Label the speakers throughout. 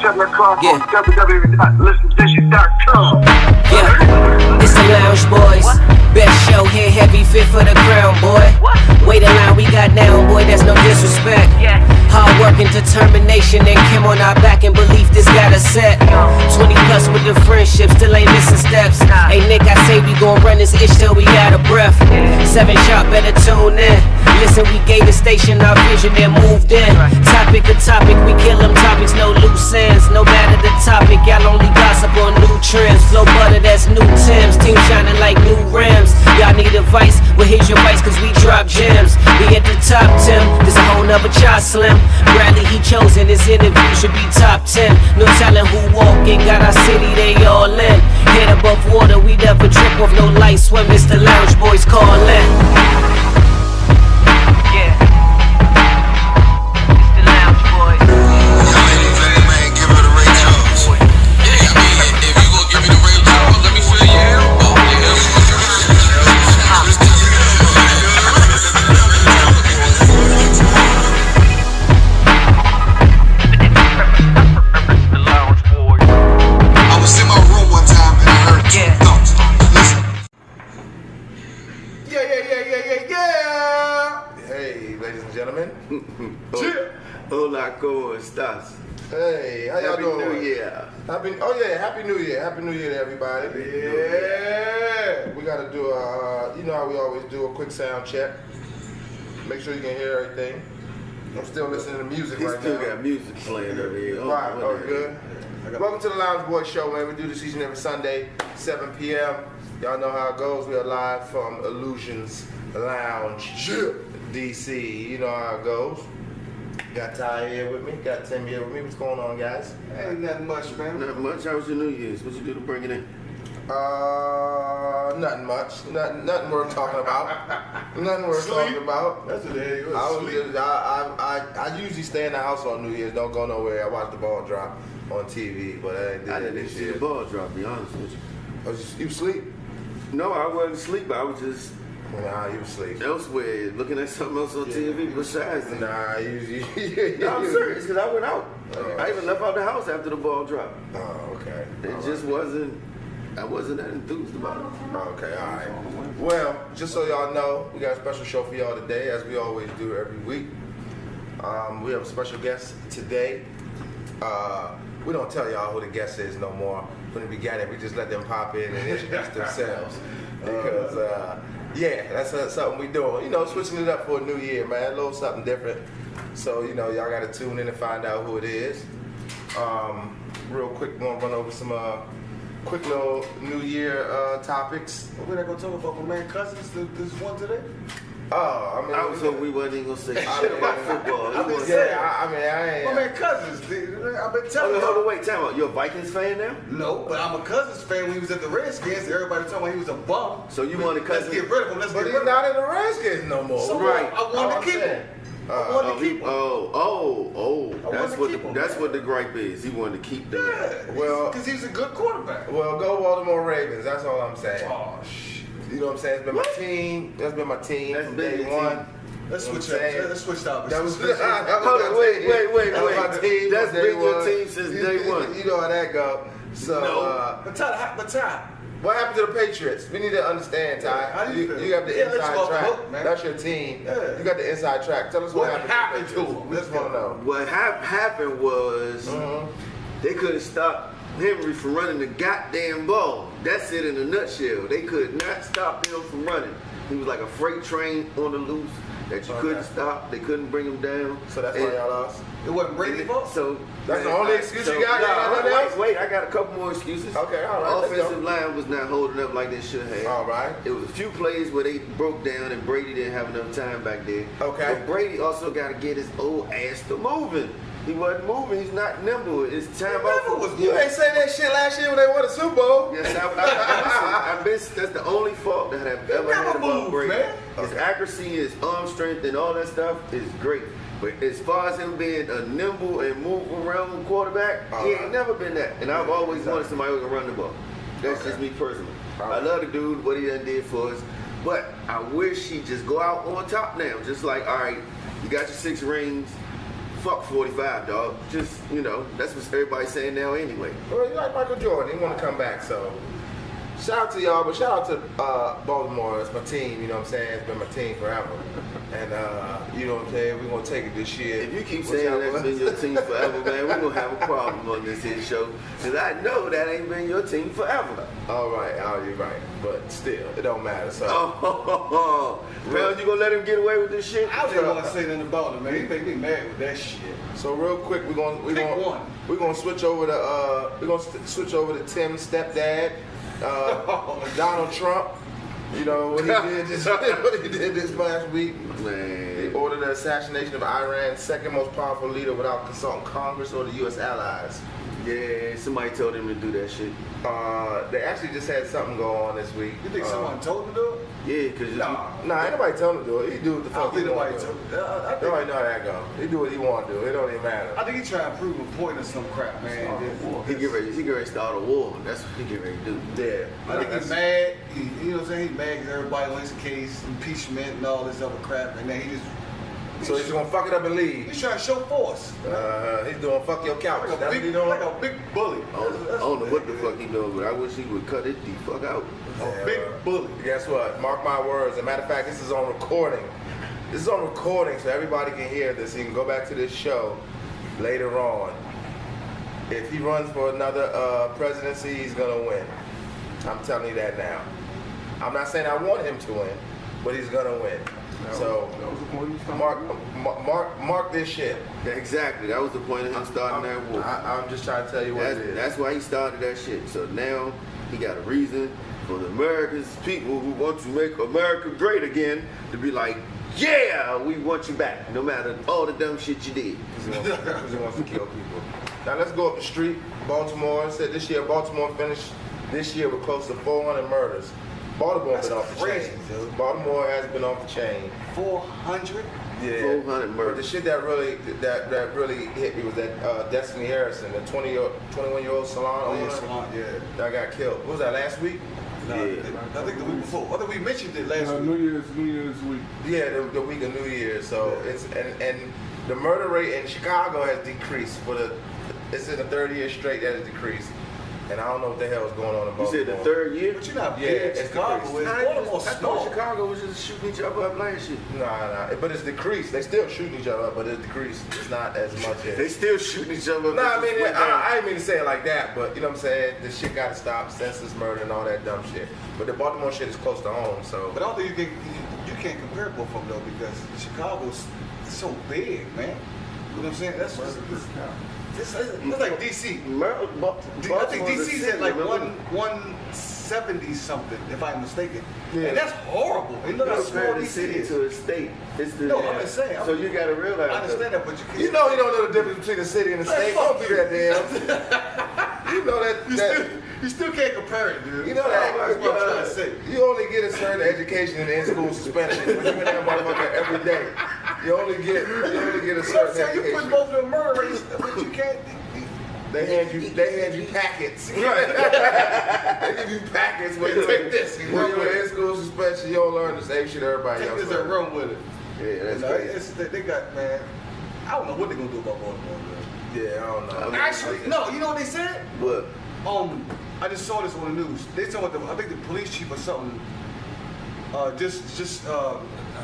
Speaker 1: 7 o'clock on www.listendishy.com.
Speaker 2: Yeah, it's the Lounge Boys. Best show here, heavy fit for the crown, boy. Wait a line we got down, boy, that's no disrespect. Hard work and determination and Kim on our back and belief this got us set. 20 plus with the friendship, still ain't missing steps. Hey Nick, I say we gon' run this ish till we out of breath. 7 sharp, better tune in. Listen, we gave the station our vision and moved in. Topic to topic, we kill them topics, no loose ends. No matter the topic, y'all only gossip on new trends. Flow butter, that's new Tims. Team shining like new rims. Y'all need advice, well here's your advice cause we drop gems. We at the top 10, this a whole nother chart slim. Bradley he chosen, this interview should be top 10. No telling who walking, got our city, they all in. Head above water, we never trip off no light swim. It's the Lounge Boys callin'.
Speaker 3: Hola, ¿cómo estás?
Speaker 4: Hey, how y'all doing?
Speaker 3: Happy New Year.
Speaker 4: Happy New Year. Happy New Year to everybody. Yeah. We gotta do you know how we always do a quick sound check. Make sure you can hear everything. I'm still listening to music right now.
Speaker 3: He still got music playing over here.
Speaker 4: Right, good. Welcome to the Lounge Boys Show, man. We do this each and every Sunday, 7 p.m. Y'all know how it goes. We are live from Illusions Lounge, DC. You know how it goes. Got Ty here with me, got Tim here with me. What's going on, guys?
Speaker 5: Ain't nothing much, man.
Speaker 3: Nothing much. How was your New Year's? What you do to bring it in?
Speaker 4: Nothing much. Nothing worth talking about. Nothing worth talking about.
Speaker 5: That's what it is.
Speaker 4: I usually stay in the house on New Year's. Don't go nowhere. I watch the ball drop on TV, but I
Speaker 3: didn't see the ball drop. Be honest with you.
Speaker 4: You sleep?
Speaker 3: No, I wasn't asleep. I was just.
Speaker 4: Nah, you sleep.
Speaker 3: Elsewhere, looking at something else on TV besides that.
Speaker 4: Nah, you
Speaker 3: No, I'm serious, because I went out. I even left out the house after the ball dropped.
Speaker 4: Oh, okay.
Speaker 3: It just wasn't, I wasn't that enthused about it.
Speaker 4: Okay, all right. Well, just so y'all know, we got a special show for y'all today, as we always do every week. We have a special guest today. We don't tell y'all who the guest is no more from the beginning. We just let them pop in and introduce themselves. Because, yeah, that's something we doing. You know, switching it up for a new year, man. A little something different. So, you know, y'all got to tune in and find out who it is. Real quick, we're going to run over some quick little New Year topics.
Speaker 5: We're not going to talk about my man Cousins, this one today?
Speaker 4: Oh, I mean,
Speaker 3: I was hoping we wasn't even going to say shit about football.
Speaker 4: I ain't.
Speaker 5: My man Cousins, I've been telling you.
Speaker 3: Hold on, wait, time out. You're a Vikings fan now?
Speaker 5: No, but I'm a Cousins fan. When he was at the Redskins, everybody told me he was a bum.
Speaker 3: So you wanted Cousins?
Speaker 5: Let's get rid of him.
Speaker 4: But he's not in the Redskins no more.
Speaker 5: So
Speaker 3: right.
Speaker 5: I wanted to keep him.
Speaker 3: That's what the gripe is. He wanted to keep the man.
Speaker 4: Well,
Speaker 5: because he's a good quarterback.
Speaker 4: Well, go Baltimore Ravens. That's all I'm saying.
Speaker 5: Oh shit.
Speaker 4: You know what I'm saying? It's been my team. That's been my team from day one.
Speaker 5: Let's switch up. Let's switch topics.
Speaker 4: That was
Speaker 3: wait. That's been your team since day one.
Speaker 4: You know how that go. So,
Speaker 5: no. But Ty,
Speaker 4: what happened to the Patriots? We need to understand, Ty.
Speaker 5: How do you feel?
Speaker 4: You got the inside track.
Speaker 5: Hook,
Speaker 4: that's your team.
Speaker 5: Yeah.
Speaker 4: You got the inside track. Tell us what happened to them. We just want to know.
Speaker 3: What happened was they couldn't stop Henry from running the goddamn ball. That's it in a nutshell. They could not stop him from running. He was like a freight train on the loose that you couldn't stop. They couldn't bring him down.
Speaker 4: So that's why y'all lost?
Speaker 5: It wasn't Brady's fault?
Speaker 4: So that's the only excuse you got?
Speaker 3: Wait, I got a couple more excuses.
Speaker 4: Okay, all right.
Speaker 3: The offensive line was not holding up like they should have.
Speaker 4: All right.
Speaker 3: It was a few plays where they broke down and Brady didn't have enough time back there.
Speaker 4: Okay.
Speaker 3: But Brady also got to get his old ass to moving. He wasn't moving. He's not nimble. It's time out.
Speaker 4: You ain't say that shit last year when they won the Super Bowl.
Speaker 3: Yes, that's the only fault that I've ever had about Brady.
Speaker 5: Man.
Speaker 3: His accuracy, his arm strength, and all that stuff is great. But as far as him being a nimble and move around quarterback, he ain't never been that. And I've always wanted somebody who can run the ball. That's just me personally. I love the dude, what he done did for us. But I wish he'd just go out on top now. Just like, all right, you got your 6 rings. fuck 45, dog. Just, that's what everybody's saying now anyway.
Speaker 4: Well, you like Michael Jordan. He want to come back, so. Shout out to y'all, but shout out to Baltimore. It's my team, you know what I'm saying? It's been my team forever. And, you know what I'm saying? We're going to take it this year.
Speaker 3: If you keep saying that's been your team forever, man, we're going to have a problem on this here show. Because I know that ain't been your team forever.
Speaker 4: All right, you're right. But still, it don't matter, so.
Speaker 3: Pound, you going to let him get away with this shit?
Speaker 5: I was just going to say nothing about it, man. He make me mad with that shit.
Speaker 4: So real quick, we're gonna switch over to Tim's stepdad, Donald Trump. You know what he did this last week.
Speaker 3: Man.
Speaker 4: He ordered the assassination of Iran's second most powerful leader without consulting Congress or the U.S. allies.
Speaker 3: Yeah, somebody told him to do that shit.
Speaker 4: They actually just had something go on this week.
Speaker 5: You think someone told him to do it?
Speaker 3: Yeah, because
Speaker 4: Nah, ain't nobody telling him to do it. He do what the fuck he want to do. Nobody know how that go. He do what he want to do. It don't even matter.
Speaker 5: I think he trying to prove a point or some crap, man.
Speaker 3: he get ready to start a war. That's what he get ready to do.
Speaker 4: Yeah.
Speaker 5: I think he's mad. You know what I'm saying? He's mad because everybody on his case, impeachment and all this other crap, and then
Speaker 4: so he's gonna fuck it up and leave.
Speaker 5: He's trying to show force.
Speaker 4: He's doing fuck your couch.
Speaker 5: Like
Speaker 4: That's what he doing?
Speaker 5: like a big bully.
Speaker 3: I don't know what the fuck he doing, but I wish he would cut it the fuck out.
Speaker 5: A big bully.
Speaker 4: Guess what? Mark my words. As a matter of fact, this is on recording. This is on recording so everybody can hear this. You can go back to this show later on. If he runs for another presidency, he's gonna win. I'm telling you that now. I'm not saying I want him to win, but he's gonna win. So mark this shit.
Speaker 3: Exactly. That was the point of him starting that war.
Speaker 4: I'm just trying to tell you what it is.
Speaker 3: That's why he started that shit. So now he got a reason for the America's people who want to make America great again to be like, yeah, we want you back, no matter all the dumb shit you did.
Speaker 4: Because he wants to kill people. Now let's go up the street. Baltimore said this year Baltimore finished this year with close to 400 murders. Baltimore has been off the chain.
Speaker 5: Dude.
Speaker 4: Baltimore has been off the chain.
Speaker 5: 400?
Speaker 3: Yeah. 400
Speaker 4: But
Speaker 3: murders.
Speaker 4: the shit that really hit me was that Destiny Harrison, the 21-year-old salon owner.
Speaker 5: Yeah.
Speaker 4: That got killed. What was that, last week?
Speaker 5: No,
Speaker 3: Yeah.
Speaker 5: I think the week before. I think we mentioned it last week.
Speaker 1: New Year's week.
Speaker 4: Yeah, the week of New Year's. So it's and the murder rate in Chicago has decreased it's in the third year straight that has decreased. And I don't know what the hell is going on in Baltimore.
Speaker 3: You said the third year?
Speaker 5: But you're not
Speaker 4: Yeah,
Speaker 5: big in
Speaker 4: it's
Speaker 5: Chicago.
Speaker 4: decreased.
Speaker 5: It's
Speaker 3: I
Speaker 5: Baltimore
Speaker 3: thought
Speaker 5: small.
Speaker 3: Chicago was just shooting each other up last year.
Speaker 4: Nah, but it's decreased. They still shooting each other up, but it's decreased. It's not as much as.
Speaker 3: They still shooting each other up.
Speaker 4: Nah, I
Speaker 3: It
Speaker 4: mean,
Speaker 3: just went down.
Speaker 4: I didn't mean to say it like that, but you know what I'm saying? This shit gotta stop, senseless murder and all that dumb shit. But the Baltimore shit is close to home, so.
Speaker 5: But I don't think you can't compare both of them though because Chicago's so big, man. You know what I'm saying? That's just it's like DC. I think DC's at like 170 something, if I'm mistaken.
Speaker 4: Yeah.
Speaker 5: And that's horrible. You know how small
Speaker 3: the
Speaker 5: DC
Speaker 3: city
Speaker 5: is.
Speaker 3: to a state. It's the,
Speaker 5: No, I'm just saying.
Speaker 3: So you gotta realize.
Speaker 5: I understand that, but you can't.
Speaker 4: You know he don't know the difference between the city and the state. Don't be that damn. You know that.
Speaker 5: You still can't compare it, dude.
Speaker 4: You know that.
Speaker 5: That's what I'm trying to say.
Speaker 4: You only get a certain education in in-school suspension. When you're in that motherfucker every day, you only get a certain
Speaker 5: So you put
Speaker 4: education.
Speaker 5: both of them murder rates, but you can't.
Speaker 4: They hand you packets. They give you packets when you take this. When you're in school suspension, you don't learn the same shit everybody
Speaker 5: Take
Speaker 4: else
Speaker 5: this and
Speaker 4: learns.
Speaker 5: run with it.
Speaker 3: Yeah, that's
Speaker 5: You know,
Speaker 3: crazy.
Speaker 5: they got, man. I don't know what they're gonna do about Baltimore, man.
Speaker 4: Yeah, I don't know.
Speaker 5: Actually, no. You know what they said?
Speaker 3: What?
Speaker 5: I just saw this on the news. They talking about I think the police chief or something. I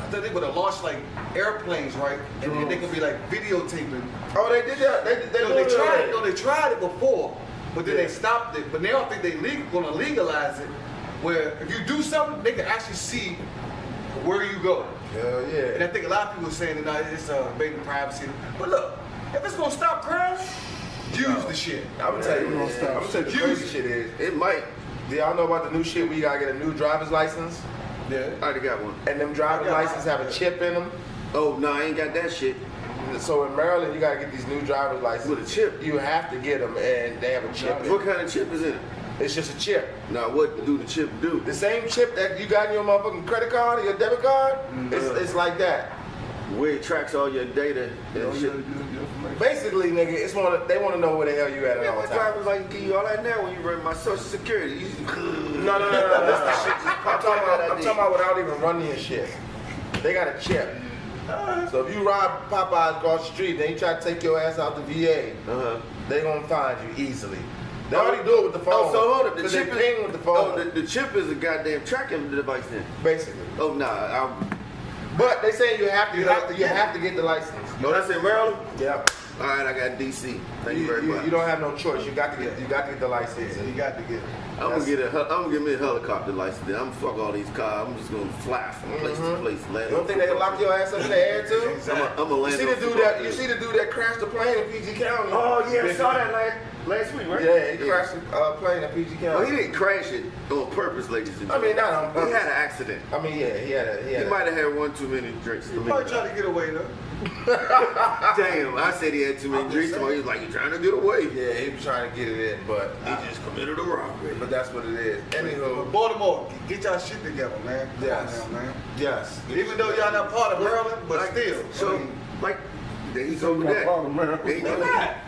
Speaker 5: think they would have launched like airplanes, right? And then they could be like videotaping.
Speaker 4: Oh, they did that.
Speaker 5: They tried it before, but then
Speaker 4: Yeah.
Speaker 5: they stopped it. But now I think they're gonna legalize it, where if you do something, they can actually see where you go.
Speaker 4: Hell yeah.
Speaker 5: And I think a lot of people are saying that it's invading privacy. But look, if it's gonna stop crime, use the shit.
Speaker 4: I'm gonna tell you the crazy shit is.
Speaker 3: It might.
Speaker 4: Do y'all know about the new shit where you gotta get a new driver's license?
Speaker 5: Yeah.
Speaker 3: I already got one.
Speaker 4: And them driver's licenses have a chip in them.
Speaker 3: Oh no, I ain't got that shit.
Speaker 4: So in Maryland, you gotta get these new driver's licenses.
Speaker 3: With a chip?
Speaker 4: You have to get them, and they have a chip in
Speaker 3: What
Speaker 4: it.
Speaker 3: kind of chip is in it?
Speaker 4: It's just a chip.
Speaker 3: Now what do the chip do?
Speaker 4: The same chip that you got in your motherfucking credit card or your debit card, it's like that.
Speaker 3: Where it tracks all your data and shit.
Speaker 4: Basically, nigga, they want to know where the hell you at
Speaker 3: Man,
Speaker 4: all
Speaker 3: my
Speaker 4: the time.
Speaker 3: driver's like give you all that now when you run my social security. You
Speaker 4: No.
Speaker 3: That shit just
Speaker 4: I'm
Speaker 3: popped
Speaker 4: talking
Speaker 3: out
Speaker 4: about
Speaker 3: that
Speaker 4: without even running your shit. They got a chip. So if you rob Popeyes across the street, then you try to take your ass out the VA, they gonna find you easily. They already do it with the phone.
Speaker 3: Oh, so hold up. The
Speaker 4: chip
Speaker 3: chip
Speaker 4: with the phone.
Speaker 3: Oh, the chip is a goddamn tracking device then.
Speaker 4: Basically.
Speaker 3: Oh nah.
Speaker 4: But they say you have to get the license.
Speaker 3: Oh, that's in Maryland?
Speaker 4: Yeah.
Speaker 3: All right, I got DC. Thank you very much.
Speaker 4: You don't have no choice. You got to get the license.
Speaker 5: You got to get it.
Speaker 3: I'm gonna get me a helicopter license. Then I'm gonna fuck all these cars. I'm just gonna fly from place to place. Land.
Speaker 4: You don't think they lock your ass up in the air too?
Speaker 3: I'm gonna land.
Speaker 4: You see the dude that crashed the plane in PG County?
Speaker 3: Oh yeah, I saw that last week, right?
Speaker 4: Yeah, he crashed a plane in PG County.
Speaker 3: Well, he didn't crash it on purpose, ladies and gentlemen.
Speaker 4: I mean, not on purpose.
Speaker 3: He had an accident.
Speaker 4: I mean, yeah, he
Speaker 3: might have had one too many drinks.
Speaker 5: He probably tried to get away though.
Speaker 3: Damn, I said he had too many drinks. He was like, you trying to get away?
Speaker 4: Yeah, he was trying to get it in, but
Speaker 3: he just committed a robbery.
Speaker 4: But that's what it is. Anywho,
Speaker 5: Baltimore, get y'all shit together, man.
Speaker 4: Yes.
Speaker 5: Come on now, man.
Speaker 4: Yes.
Speaker 5: Even though y'all not part of Maryland, but still.
Speaker 3: So, like, there you go with that. There you go.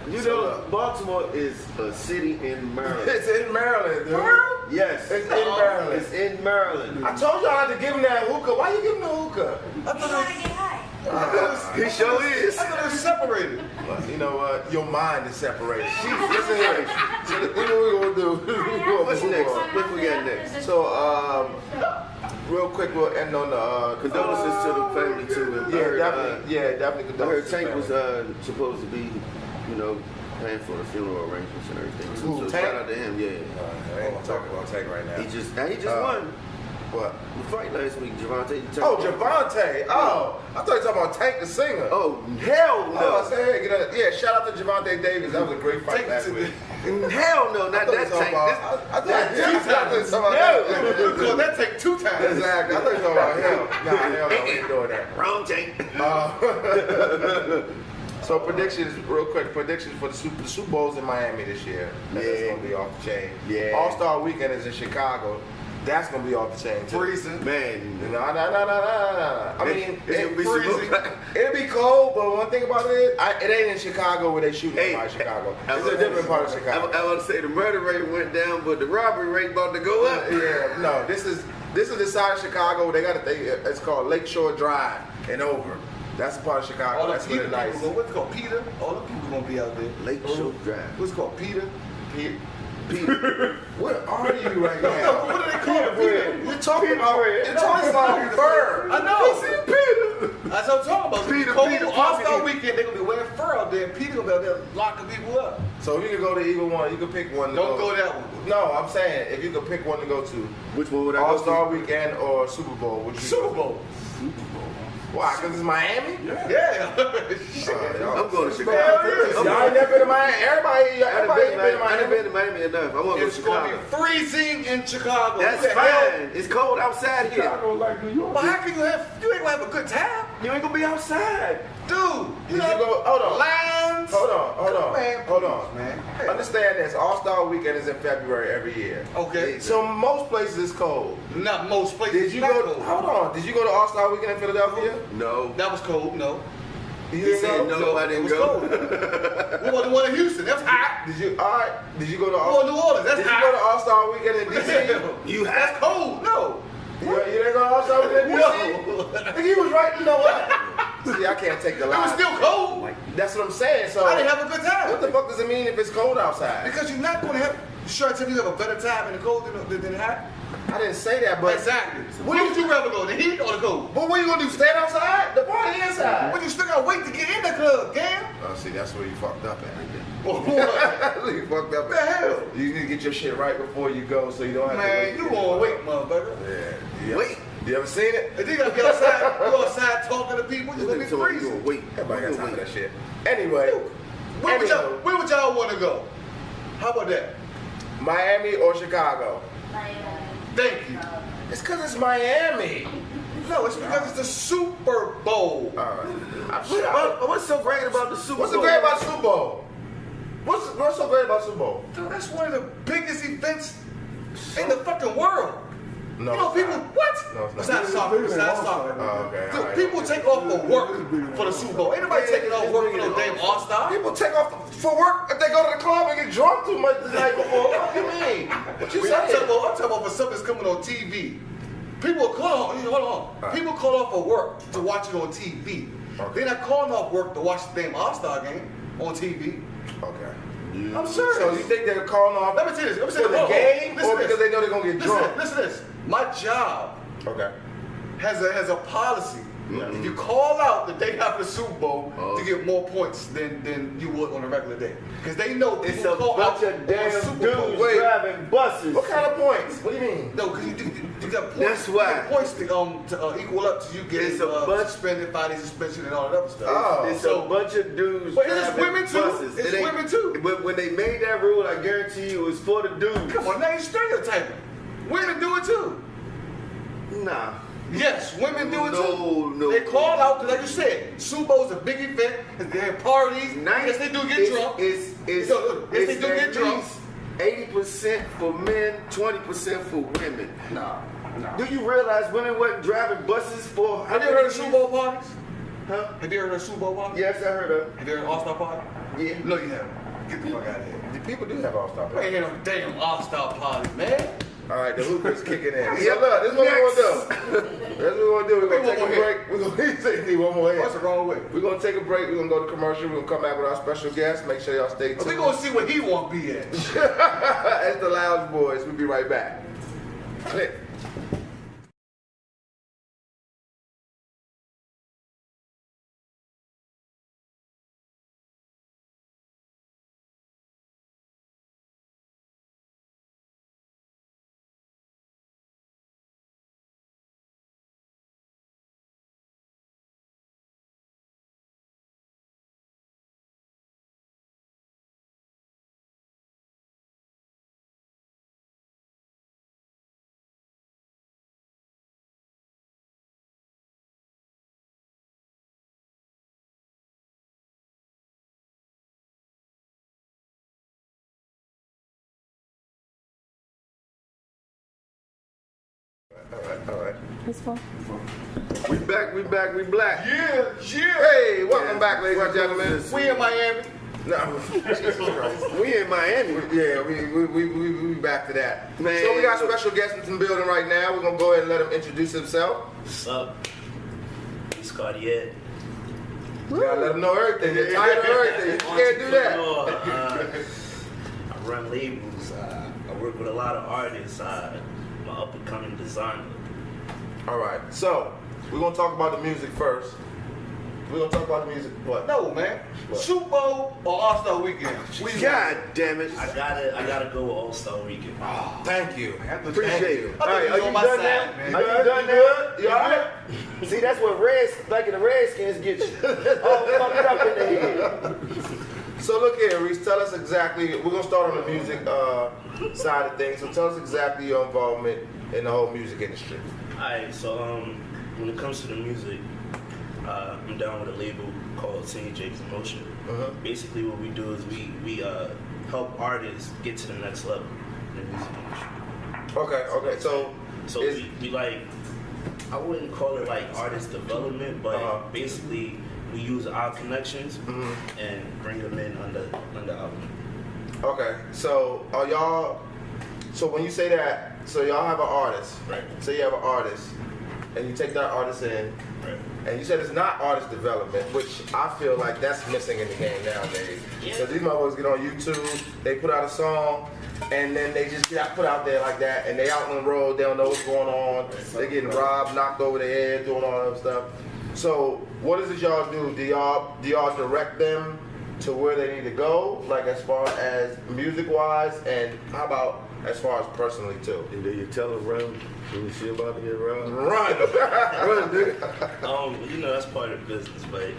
Speaker 3: You know, Baltimore is a city in Maryland.
Speaker 4: It's in Maryland, dude.
Speaker 3: Yes.
Speaker 4: It's in Maryland.
Speaker 3: It's in Maryland.
Speaker 4: I told y'all not to give him that hookah. Why you give him the hookah?
Speaker 5: I thought
Speaker 3: He sure is.
Speaker 5: I thought it was separated.
Speaker 4: You know what? Your mind is separated. Listen here. So what we're gonna do?
Speaker 3: What's next? What we got next?
Speaker 4: So, real quick, we'll end on the
Speaker 3: condolences to the family too.
Speaker 4: Definitely.
Speaker 3: I heard
Speaker 4: Condolences.
Speaker 3: Tank was supposed to be, paying for the funeral arrangements and everything. So
Speaker 4: Tank?
Speaker 3: shout out to him. Yeah.
Speaker 4: I ain't gonna talk about Tank right now.
Speaker 3: He just won.
Speaker 4: What?
Speaker 3: The fight last week, Javante.
Speaker 4: Oh, Javante. Oh, I thought you were talking about Tank the singer.
Speaker 3: Oh, hell no.
Speaker 4: Oh, I said, hey, shout out to Javante Davis. That was a great fight last week.
Speaker 3: Hell no, not that Tank.
Speaker 4: I thought you were talking about
Speaker 5: Because that take 2 times.
Speaker 4: Exactly. I thought you were talking about him. Nah, hell no, we ain't doing that.
Speaker 3: Wrong Tank.
Speaker 4: So predictions, real quick. Predictions for the Super Bowl's in Miami this year. That's gonna be off the chain.
Speaker 3: Yeah.
Speaker 4: All-Star Weekend is in Chicago. That's gonna be off the chain too.
Speaker 5: Freezing.
Speaker 3: Man.
Speaker 4: No. I mean,
Speaker 3: It'll be
Speaker 4: freezing. It'll be cold, but one thing about it is, it ain't in Chicago where they shooting in Chicago. It's a different part of Chicago.
Speaker 3: I want to say the murder rate went down, but the robbery rate about to go up.
Speaker 4: Yeah, no, this is the side of Chicago. They got a thing. It's called Lakeshore Drive and over. That's the part of Chicago.
Speaker 5: All the
Speaker 4: That's
Speaker 5: Peter
Speaker 4: really nice.
Speaker 5: people, what's it called, Peter? All the people gonna be out there.
Speaker 3: Lakeshore Drive.
Speaker 5: What's it called, Peter?
Speaker 3: Peter.
Speaker 4: Where are you right now?
Speaker 5: What do they call it, Peter?
Speaker 4: You're talking about fur.
Speaker 5: I know.
Speaker 3: Peter.
Speaker 5: That's what I'm talking about.
Speaker 3: Peter,
Speaker 5: Cold
Speaker 3: Peter,
Speaker 5: All-Star
Speaker 3: Peter.
Speaker 5: Weekend, they're gonna be wearing fur out there, and Peter gonna be out there locking people up.
Speaker 4: So if you could go to either one, you could pick one.
Speaker 5: Don't go that one.
Speaker 4: No, I'm saying if you could pick one to go to,
Speaker 3: Which one would I go to?
Speaker 4: All-Star Weekend or Super Bowl, would you
Speaker 5: Super
Speaker 4: go?
Speaker 5: Bowl.
Speaker 4: Why? Because it's Miami?
Speaker 5: Yeah.
Speaker 3: I'm going to Chicago.
Speaker 4: Y'all ain't never been to Miami. Everybody ain't been to
Speaker 3: I
Speaker 4: Miami.
Speaker 3: ain't been to Miami enough. I want to go to
Speaker 5: It's gonna
Speaker 3: Chicago.
Speaker 5: be freezing in Chicago.
Speaker 3: That's
Speaker 5: What the hell?
Speaker 3: fine. It's cold outside here.
Speaker 1: like New York.
Speaker 5: But how can you ain't gonna have a good time?
Speaker 3: You ain't gonna be outside.
Speaker 5: Dude,
Speaker 4: Did you go? Hold on.
Speaker 5: lines.
Speaker 4: Hold on.
Speaker 5: Man,
Speaker 4: Hold on.
Speaker 5: man.
Speaker 4: Understand this. All-Star Weekend is in February every year.
Speaker 5: Okay.
Speaker 4: So most places it's cold.
Speaker 5: Not most places.
Speaker 4: Did you
Speaker 5: not
Speaker 4: go?
Speaker 5: cold.
Speaker 4: Hold on. Did you go to All-Star Weekend in Philadelphia?
Speaker 3: No.
Speaker 5: That was cold, no.
Speaker 4: You
Speaker 3: He
Speaker 4: didn't
Speaker 3: said
Speaker 4: go?
Speaker 3: no, I
Speaker 5: It
Speaker 3: didn't
Speaker 5: was
Speaker 3: go.
Speaker 5: cold. We went to one in Houston. That was hot.
Speaker 4: Did you? All right. Did you go to?
Speaker 5: We went to New Orleans. That's
Speaker 4: Did you
Speaker 5: hot.
Speaker 4: go to All-Star Weekend in DC?
Speaker 3: You
Speaker 5: That's
Speaker 3: have.
Speaker 5: cold. No.
Speaker 4: You didn't go to All-Star Weekend in DC?
Speaker 5: No.
Speaker 4: Nigga, he was right. You know what? See, I can't take the
Speaker 5: It
Speaker 4: lie.
Speaker 5: was still cold.
Speaker 4: That's what I'm saying. So
Speaker 5: I didn't have a good time.
Speaker 4: what the fuck does it mean if it's cold outside?
Speaker 5: Because you're not gonna have. Sure, I tell you, you have a better time in the cold than the hot.
Speaker 4: I didn't say that, but
Speaker 5: Exactly. Where would you rather go, the heat or the cold?
Speaker 4: But what you gonna do? Stand outside? The party inside.
Speaker 5: But you still gotta wait to get in the club, damn.
Speaker 4: Oh, see, that's where you fucked up at.
Speaker 5: What?
Speaker 4: You fucked up.
Speaker 5: The hell?
Speaker 4: You need to get your shit right before you go, so you don't have to
Speaker 5: Man,
Speaker 4: wait.
Speaker 5: you gonna wait, motherfucker.
Speaker 4: Yeah.
Speaker 3: Wait.
Speaker 4: You ever seen it?
Speaker 5: And then you gotta be outside, you outside talking to people, you're gonna be
Speaker 3: You gonna
Speaker 5: freezing.
Speaker 3: wait.
Speaker 4: Everybody got
Speaker 3: You
Speaker 4: time
Speaker 3: gonna
Speaker 4: for
Speaker 3: wait.
Speaker 4: that shit. Anyway,
Speaker 5: Where would y'all wanna go? How about that?
Speaker 4: Miami or Chicago?
Speaker 5: Thank you.
Speaker 4: It's because it's Miami.
Speaker 5: No, it's because it's the Super Bowl.
Speaker 4: All right.
Speaker 3: What's so great about the Super
Speaker 4: What's
Speaker 3: Bowl?
Speaker 4: so great about Super Bowl? What's so great about Super Bowl?
Speaker 5: Dude, that's one of the biggest events in the fucking world.
Speaker 4: No,
Speaker 5: You know,
Speaker 4: it's
Speaker 5: people,
Speaker 4: not.
Speaker 5: what?
Speaker 4: No, it's not.
Speaker 5: It's not soccer. It's not soccer.
Speaker 4: Oh, okay.
Speaker 5: Dude,
Speaker 4: all right.
Speaker 5: people take off for work for the Super Bowl. Ain't nobody taking off work for no damn All-Star.
Speaker 4: People take off for work if they go to the club and get drunk too much the night before. What do you mean? What you
Speaker 5: I'm talking
Speaker 4: saying?
Speaker 5: about for something that's coming on TV. People call hold on.
Speaker 4: Right.
Speaker 5: People call off for work to watch it on TV.
Speaker 4: Okay.
Speaker 5: They're not calling off work to watch the damn All-Star game on TV.
Speaker 4: Okay.
Speaker 5: I'm serious.
Speaker 4: So you think they're calling off
Speaker 5: Let me tell you this. Let me
Speaker 4: for
Speaker 5: tell
Speaker 4: the
Speaker 5: you this.
Speaker 4: game
Speaker 5: Listen
Speaker 4: or
Speaker 5: to
Speaker 4: because
Speaker 5: this.
Speaker 4: they know they're gonna get drunk?
Speaker 5: Listen to this. My job
Speaker 4: Okay.
Speaker 5: has a policy. If you call out the day after the Super Bowl to get more points than you would on a regular day, because they know
Speaker 3: It's
Speaker 5: people
Speaker 3: a
Speaker 5: call
Speaker 3: bunch
Speaker 5: out
Speaker 3: of
Speaker 5: on
Speaker 3: damn
Speaker 5: Super Bowl.
Speaker 3: dudes
Speaker 4: Wait.
Speaker 3: driving buses.
Speaker 4: What kind of points? What do you mean?
Speaker 5: No, because you got points.
Speaker 3: That's why.
Speaker 5: You got points to equal up to you getting
Speaker 3: It's a bunch-
Speaker 5: suspended, 5 days suspension, and all that other stuff.
Speaker 4: Oh.
Speaker 3: It's
Speaker 5: So-
Speaker 3: a bunch of dudes
Speaker 5: But it's
Speaker 3: driving
Speaker 5: women too.
Speaker 3: buses.
Speaker 5: It's
Speaker 3: It ain't-
Speaker 5: women too.
Speaker 3: But when they made that rule, I guarantee you it was for the dudes.
Speaker 5: Come on, now you stereotyping. Women do it too.
Speaker 3: Nah.
Speaker 5: Yes, women do it too.
Speaker 3: No.
Speaker 5: They call out because, like you said, Super Bowl's a big event. They have parties. Yes, they do get drunk.
Speaker 3: It's
Speaker 5: Yes, they do get drunk.
Speaker 3: 80% for men, 20% for women.
Speaker 4: Nah.
Speaker 3: Do you realize women wasn't driving buses for?
Speaker 5: Have you ever heard of Super Bowl parties?
Speaker 3: Huh?
Speaker 5: Have you ever heard of Super Bowl parties?
Speaker 3: Yes, I heard of.
Speaker 5: Have you heard of All-Star party?
Speaker 3: Yeah.
Speaker 5: No, you haven't. Get the fuck out of here.
Speaker 4: The people do have all-star
Speaker 5: I
Speaker 4: parties.
Speaker 5: ain't hear no damn All-Star party, man.
Speaker 4: All right, the hookah's kicking in.
Speaker 3: Yeah,
Speaker 4: So look, this is what we're
Speaker 3: next.
Speaker 4: gonna do. This is what we're gonna do. We're gonna
Speaker 5: Wait,
Speaker 4: take
Speaker 5: one
Speaker 4: a
Speaker 5: more
Speaker 4: break. We're gonna need one more hit.
Speaker 5: What's the wrong way?
Speaker 4: We're gonna take a break. We're gonna go to commercial. We're gonna come back with our special guest. Make sure y'all stay tuned.
Speaker 5: We're gonna see what he want to be at.
Speaker 4: That's the Lounge Boys. We'll be right back. Click. All right.
Speaker 1: It's fun.
Speaker 3: We back.
Speaker 5: Yeah.
Speaker 4: Hey, welcome back, ladies and gentlemen.
Speaker 5: We in Miami.
Speaker 4: No, Jesus Christ.
Speaker 3: We in Miami.
Speaker 4: Yeah, we back to that.
Speaker 3: Man,
Speaker 4: So we got
Speaker 3: look.
Speaker 4: special guests in the building right now. We're gonna go ahead and let him introduce himself.
Speaker 6: What's up? It's Cartier.
Speaker 4: You gotta let him know everything. The title, everything. You can't do that.
Speaker 6: Entrepreneur, I run labels. I work with a lot of artists. I'm an up and coming designer.
Speaker 4: All right. So we're gonna talk about the music first. We're gonna talk about the music. What?
Speaker 5: No, man.
Speaker 4: What?
Speaker 5: Super Bowl or All-Star Weekend? What you
Speaker 3: God damn it.
Speaker 6: I gotta go with All Star Weekend.
Speaker 4: Thank you.
Speaker 3: Appreciate it.
Speaker 5: I
Speaker 3: All right,
Speaker 5: think
Speaker 3: are
Speaker 5: you
Speaker 3: you
Speaker 5: on my
Speaker 3: done
Speaker 5: side,
Speaker 3: now?
Speaker 5: man.
Speaker 3: Are you done now? You all right? See, that's what like in the Redskins get you all fucked up in the head.
Speaker 4: So look here, Reese. Tell us exactly. We're gonna start on the music side of things. So tell us exactly your involvement in the whole music industry.
Speaker 6: Alright, so when it comes to the music, I'm down with a label called St. Jake's Emotion. Basically, what we do is we help artists get to the next level in the music industry.
Speaker 4: Okay. So is-
Speaker 6: we like, I wouldn't call it like artist development, but basically we use our connections and bring them in under album.
Speaker 4: Okay, so are y'all? So when you say that, so y'all have an artist,
Speaker 6: Right.
Speaker 4: Say you have an artist, and you take that artist in,
Speaker 6: Right.
Speaker 4: and you said it's not artist development, which I feel like that's missing in the game nowadays.
Speaker 6: Yeah.
Speaker 4: Because these motherfuckers get on YouTube, they put out a song, and then they just get put out there like that, and they out on the road, they don't know what's going on, they getting robbed, knocked over their head, doing all that other stuff. So what is it y'all do? Do y'all direct them to where they need to go, like as far as music wise, and how about as far as personally too?
Speaker 3: And do you tell them run when she about to get robbed?
Speaker 4: Run, run, nigga.
Speaker 6: You know, that's part of the business, but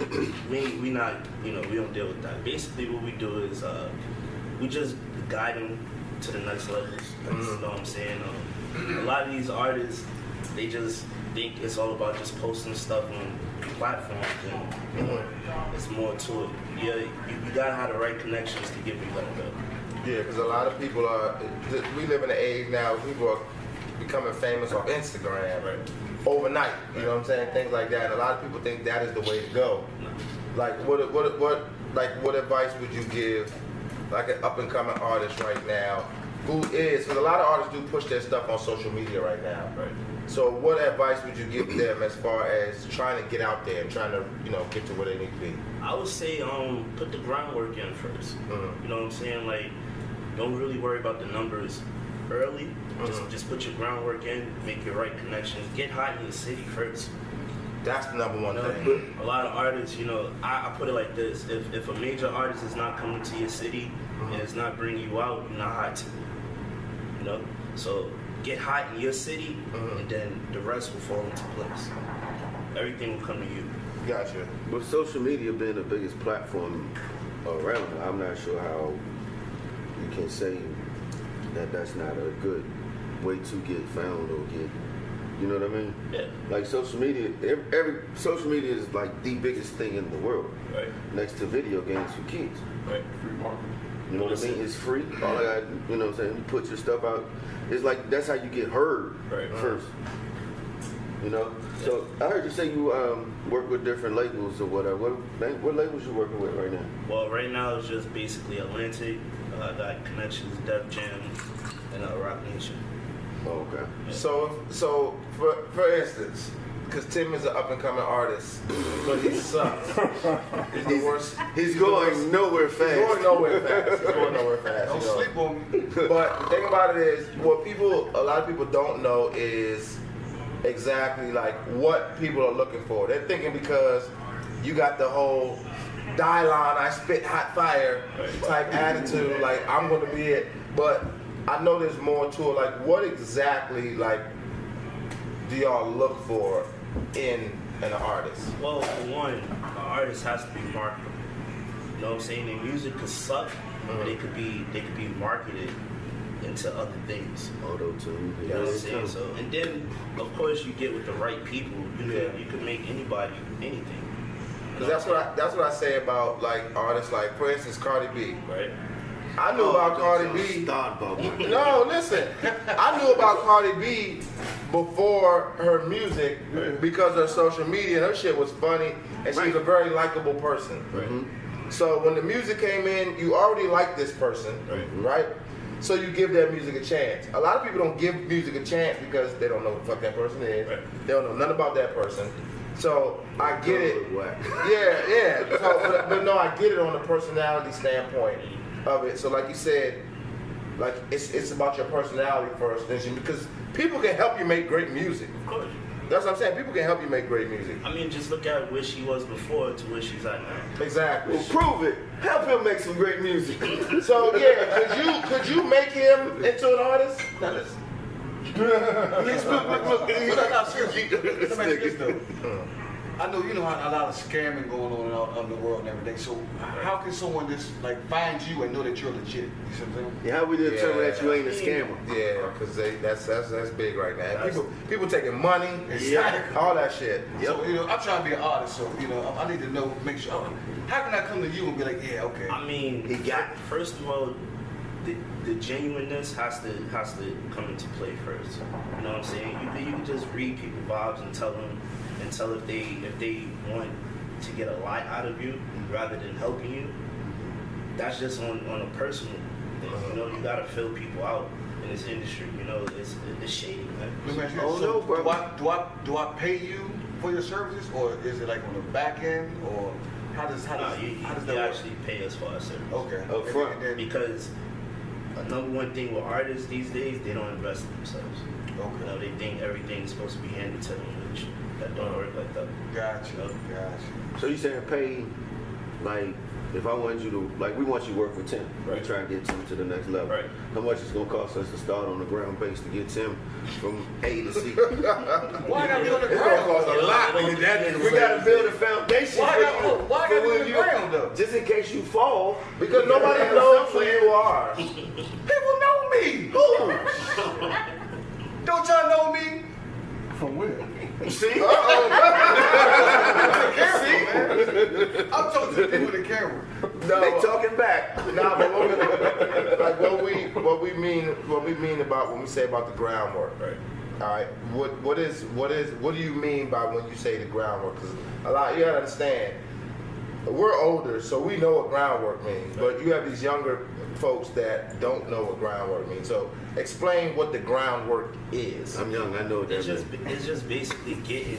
Speaker 6: we not, you know, we don't deal with that. Basically, what we do is we just guide them to the next levels. You know what I'm saying? A lot of these artists, they just think it's all about just posting stuff on platforms, and you know, it's more to it. Yeah, you gotta have the right connections to get people like that.
Speaker 4: Yeah, because a lot of people are. We live in an age now. People are becoming famous on Instagram overnight. You know what I'm saying? Things like that. And a lot of people think that is the way to go. Like, what advice would you give, like an up and coming artist right now, who is, because a lot of artists do push their stuff on social media right now.
Speaker 6: Right.
Speaker 4: So what advice would you give them as far as trying to get out there and trying to, get to where they need to be?
Speaker 6: I would say put the groundwork in first. You know what I'm saying? Like, don't really worry about the numbers early. Just put your groundwork in, make your right connections, get hot in the city first.
Speaker 4: That's the number one thing.
Speaker 6: But a lot of artists, I put it like this: if a major artist is not coming to your city and it's not bringing you out, you're not hot. So get hot in your city, and then the rest will fall into place. Everything will come to you.
Speaker 4: Gotcha.
Speaker 3: With social media being the biggest platform around, I'm not sure how you can say that that's not a good way to get found or get, you know what I mean?
Speaker 6: Yeah.
Speaker 3: Like social media, every social media is like the biggest thing in the world.
Speaker 6: Right.
Speaker 3: Next to video games for kids.
Speaker 6: Right.
Speaker 1: Free marketing.
Speaker 3: You know what I mean? It's free. All I got, you know what I'm saying? You put your stuff out. It's like that's how you get heard first. So I heard you say you work with different labels or whatever. What labels you working with right now?
Speaker 6: Well, right now it's just basically Atlantic. I got connections, Def Jam, and Rock Nation.
Speaker 3: Oh, okay.
Speaker 6: Yeah.
Speaker 4: So for instance, because Tim is an up and coming artist, but he sucks. He's the worst.
Speaker 3: He's going nowhere fast.
Speaker 4: He's going nowhere fast. He's going nowhere fast.
Speaker 5: Don't sleep on me.
Speaker 4: But the thing about it is, what a lot of people don't know is exactly like what people are looking for. They're thinking because you got the whole die line, I spit hot fire type attitude, like I'm going to be it. But I know there's more to it. Like, what exactly do y'all look for in an artist?
Speaker 6: Well, for one, an artist has to be marketable. You know what I'm saying? Their music could suck, but they could be marketed into other things.
Speaker 3: Auto-tune.
Speaker 6: You know what I'm saying? So, and then of course you get with the right people, you can make anybody anything.
Speaker 4: Because that's what I say about like artists, like for instance Cardi B.
Speaker 6: Right.
Speaker 4: I knew about Cardi B. No, listen. I knew about Cardi B before her music because her social media. Her shit was funny, and she was a very likable person.
Speaker 6: Right.
Speaker 4: So when the music came in, you already liked this person, right? So you give that music a chance. A lot of people don't give music a chance because they don't know what the fuck that person is. Right. They don't know nothing about that person. So I get it. Yeah. So, but no, I get it on the personality standpoint of it. So like you said, like it's about your personality first, because people can help you make great music.
Speaker 6: Of course.
Speaker 4: That's what I'm saying. People can help you make great music.
Speaker 6: I mean, just look at where she was before to where she's at now.
Speaker 4: Exactly.
Speaker 3: Well, prove it. Help him make some great music.
Speaker 4: So yeah, could you make him into an artist? Now listen.
Speaker 5: Look, seriously. Let me ask you this though. I know you know how a lot of scamming going on out in the world and everything. So how can someone just like find you and know that you're legit? You see what I'm saying?
Speaker 3: Yeah, how we determine that you ain't a scammer?
Speaker 4: Yeah, because that's big right now. People taking money,
Speaker 5: Exactly.
Speaker 4: all that shit.
Speaker 5: So I'm trying to be an artist, so I need to know, make sure. How can I come to you and be like, yeah, okay?
Speaker 6: I mean, first of all, the genuineness has to come into play first. You know what I'm saying? You can just read people's vibes and tell if they want to get a lot out of you rather than helping you. That's just on a personal thing. You gotta fill people out in this industry. It's shady, man.
Speaker 5: Let me ask you, so do I pay you for your services, or is it like on the back end, or how does that work?
Speaker 6: Actually pay us for our service.
Speaker 5: Okay.
Speaker 3: Up front.
Speaker 6: Because a number one thing with artists these days, they don't invest in themselves.
Speaker 5: Okay.
Speaker 6: They think everything is supposed to be handed to them, which that don't work like that.
Speaker 5: Gotcha.
Speaker 3: So you saying pay, like, if I wanted you to, like, we want you to work with Tim.
Speaker 6: Right.
Speaker 3: We try and get Tim to the next level.
Speaker 6: Right.
Speaker 3: How much it's going to cost us to start on the ground base to get Tim from A to C?
Speaker 5: Why I gotta be on the
Speaker 4: It's gonna
Speaker 5: ground?
Speaker 4: cost a lot to get that nigga.
Speaker 3: We got to build a foundation
Speaker 5: Why
Speaker 3: for
Speaker 5: I gotta be on the ground though?
Speaker 3: just in case you fall.
Speaker 4: Because nobody knows who you are.
Speaker 5: People know me.
Speaker 3: Who?
Speaker 5: Don't y'all know me?
Speaker 1: From where?
Speaker 3: See?
Speaker 5: I'm talking to the people with the camera.
Speaker 4: No,
Speaker 3: They talking back.
Speaker 4: Nah, but what we mean about when we say about the groundwork.
Speaker 6: Right.
Speaker 4: All right. What do you mean by when you say the groundwork? Because you gotta understand, we're older, so we know what groundwork means. But you have these younger folks that don't know what groundwork means. So explain what the groundwork is.
Speaker 3: I'm young, I know what that
Speaker 6: It's just
Speaker 3: means.
Speaker 6: it's just basically getting.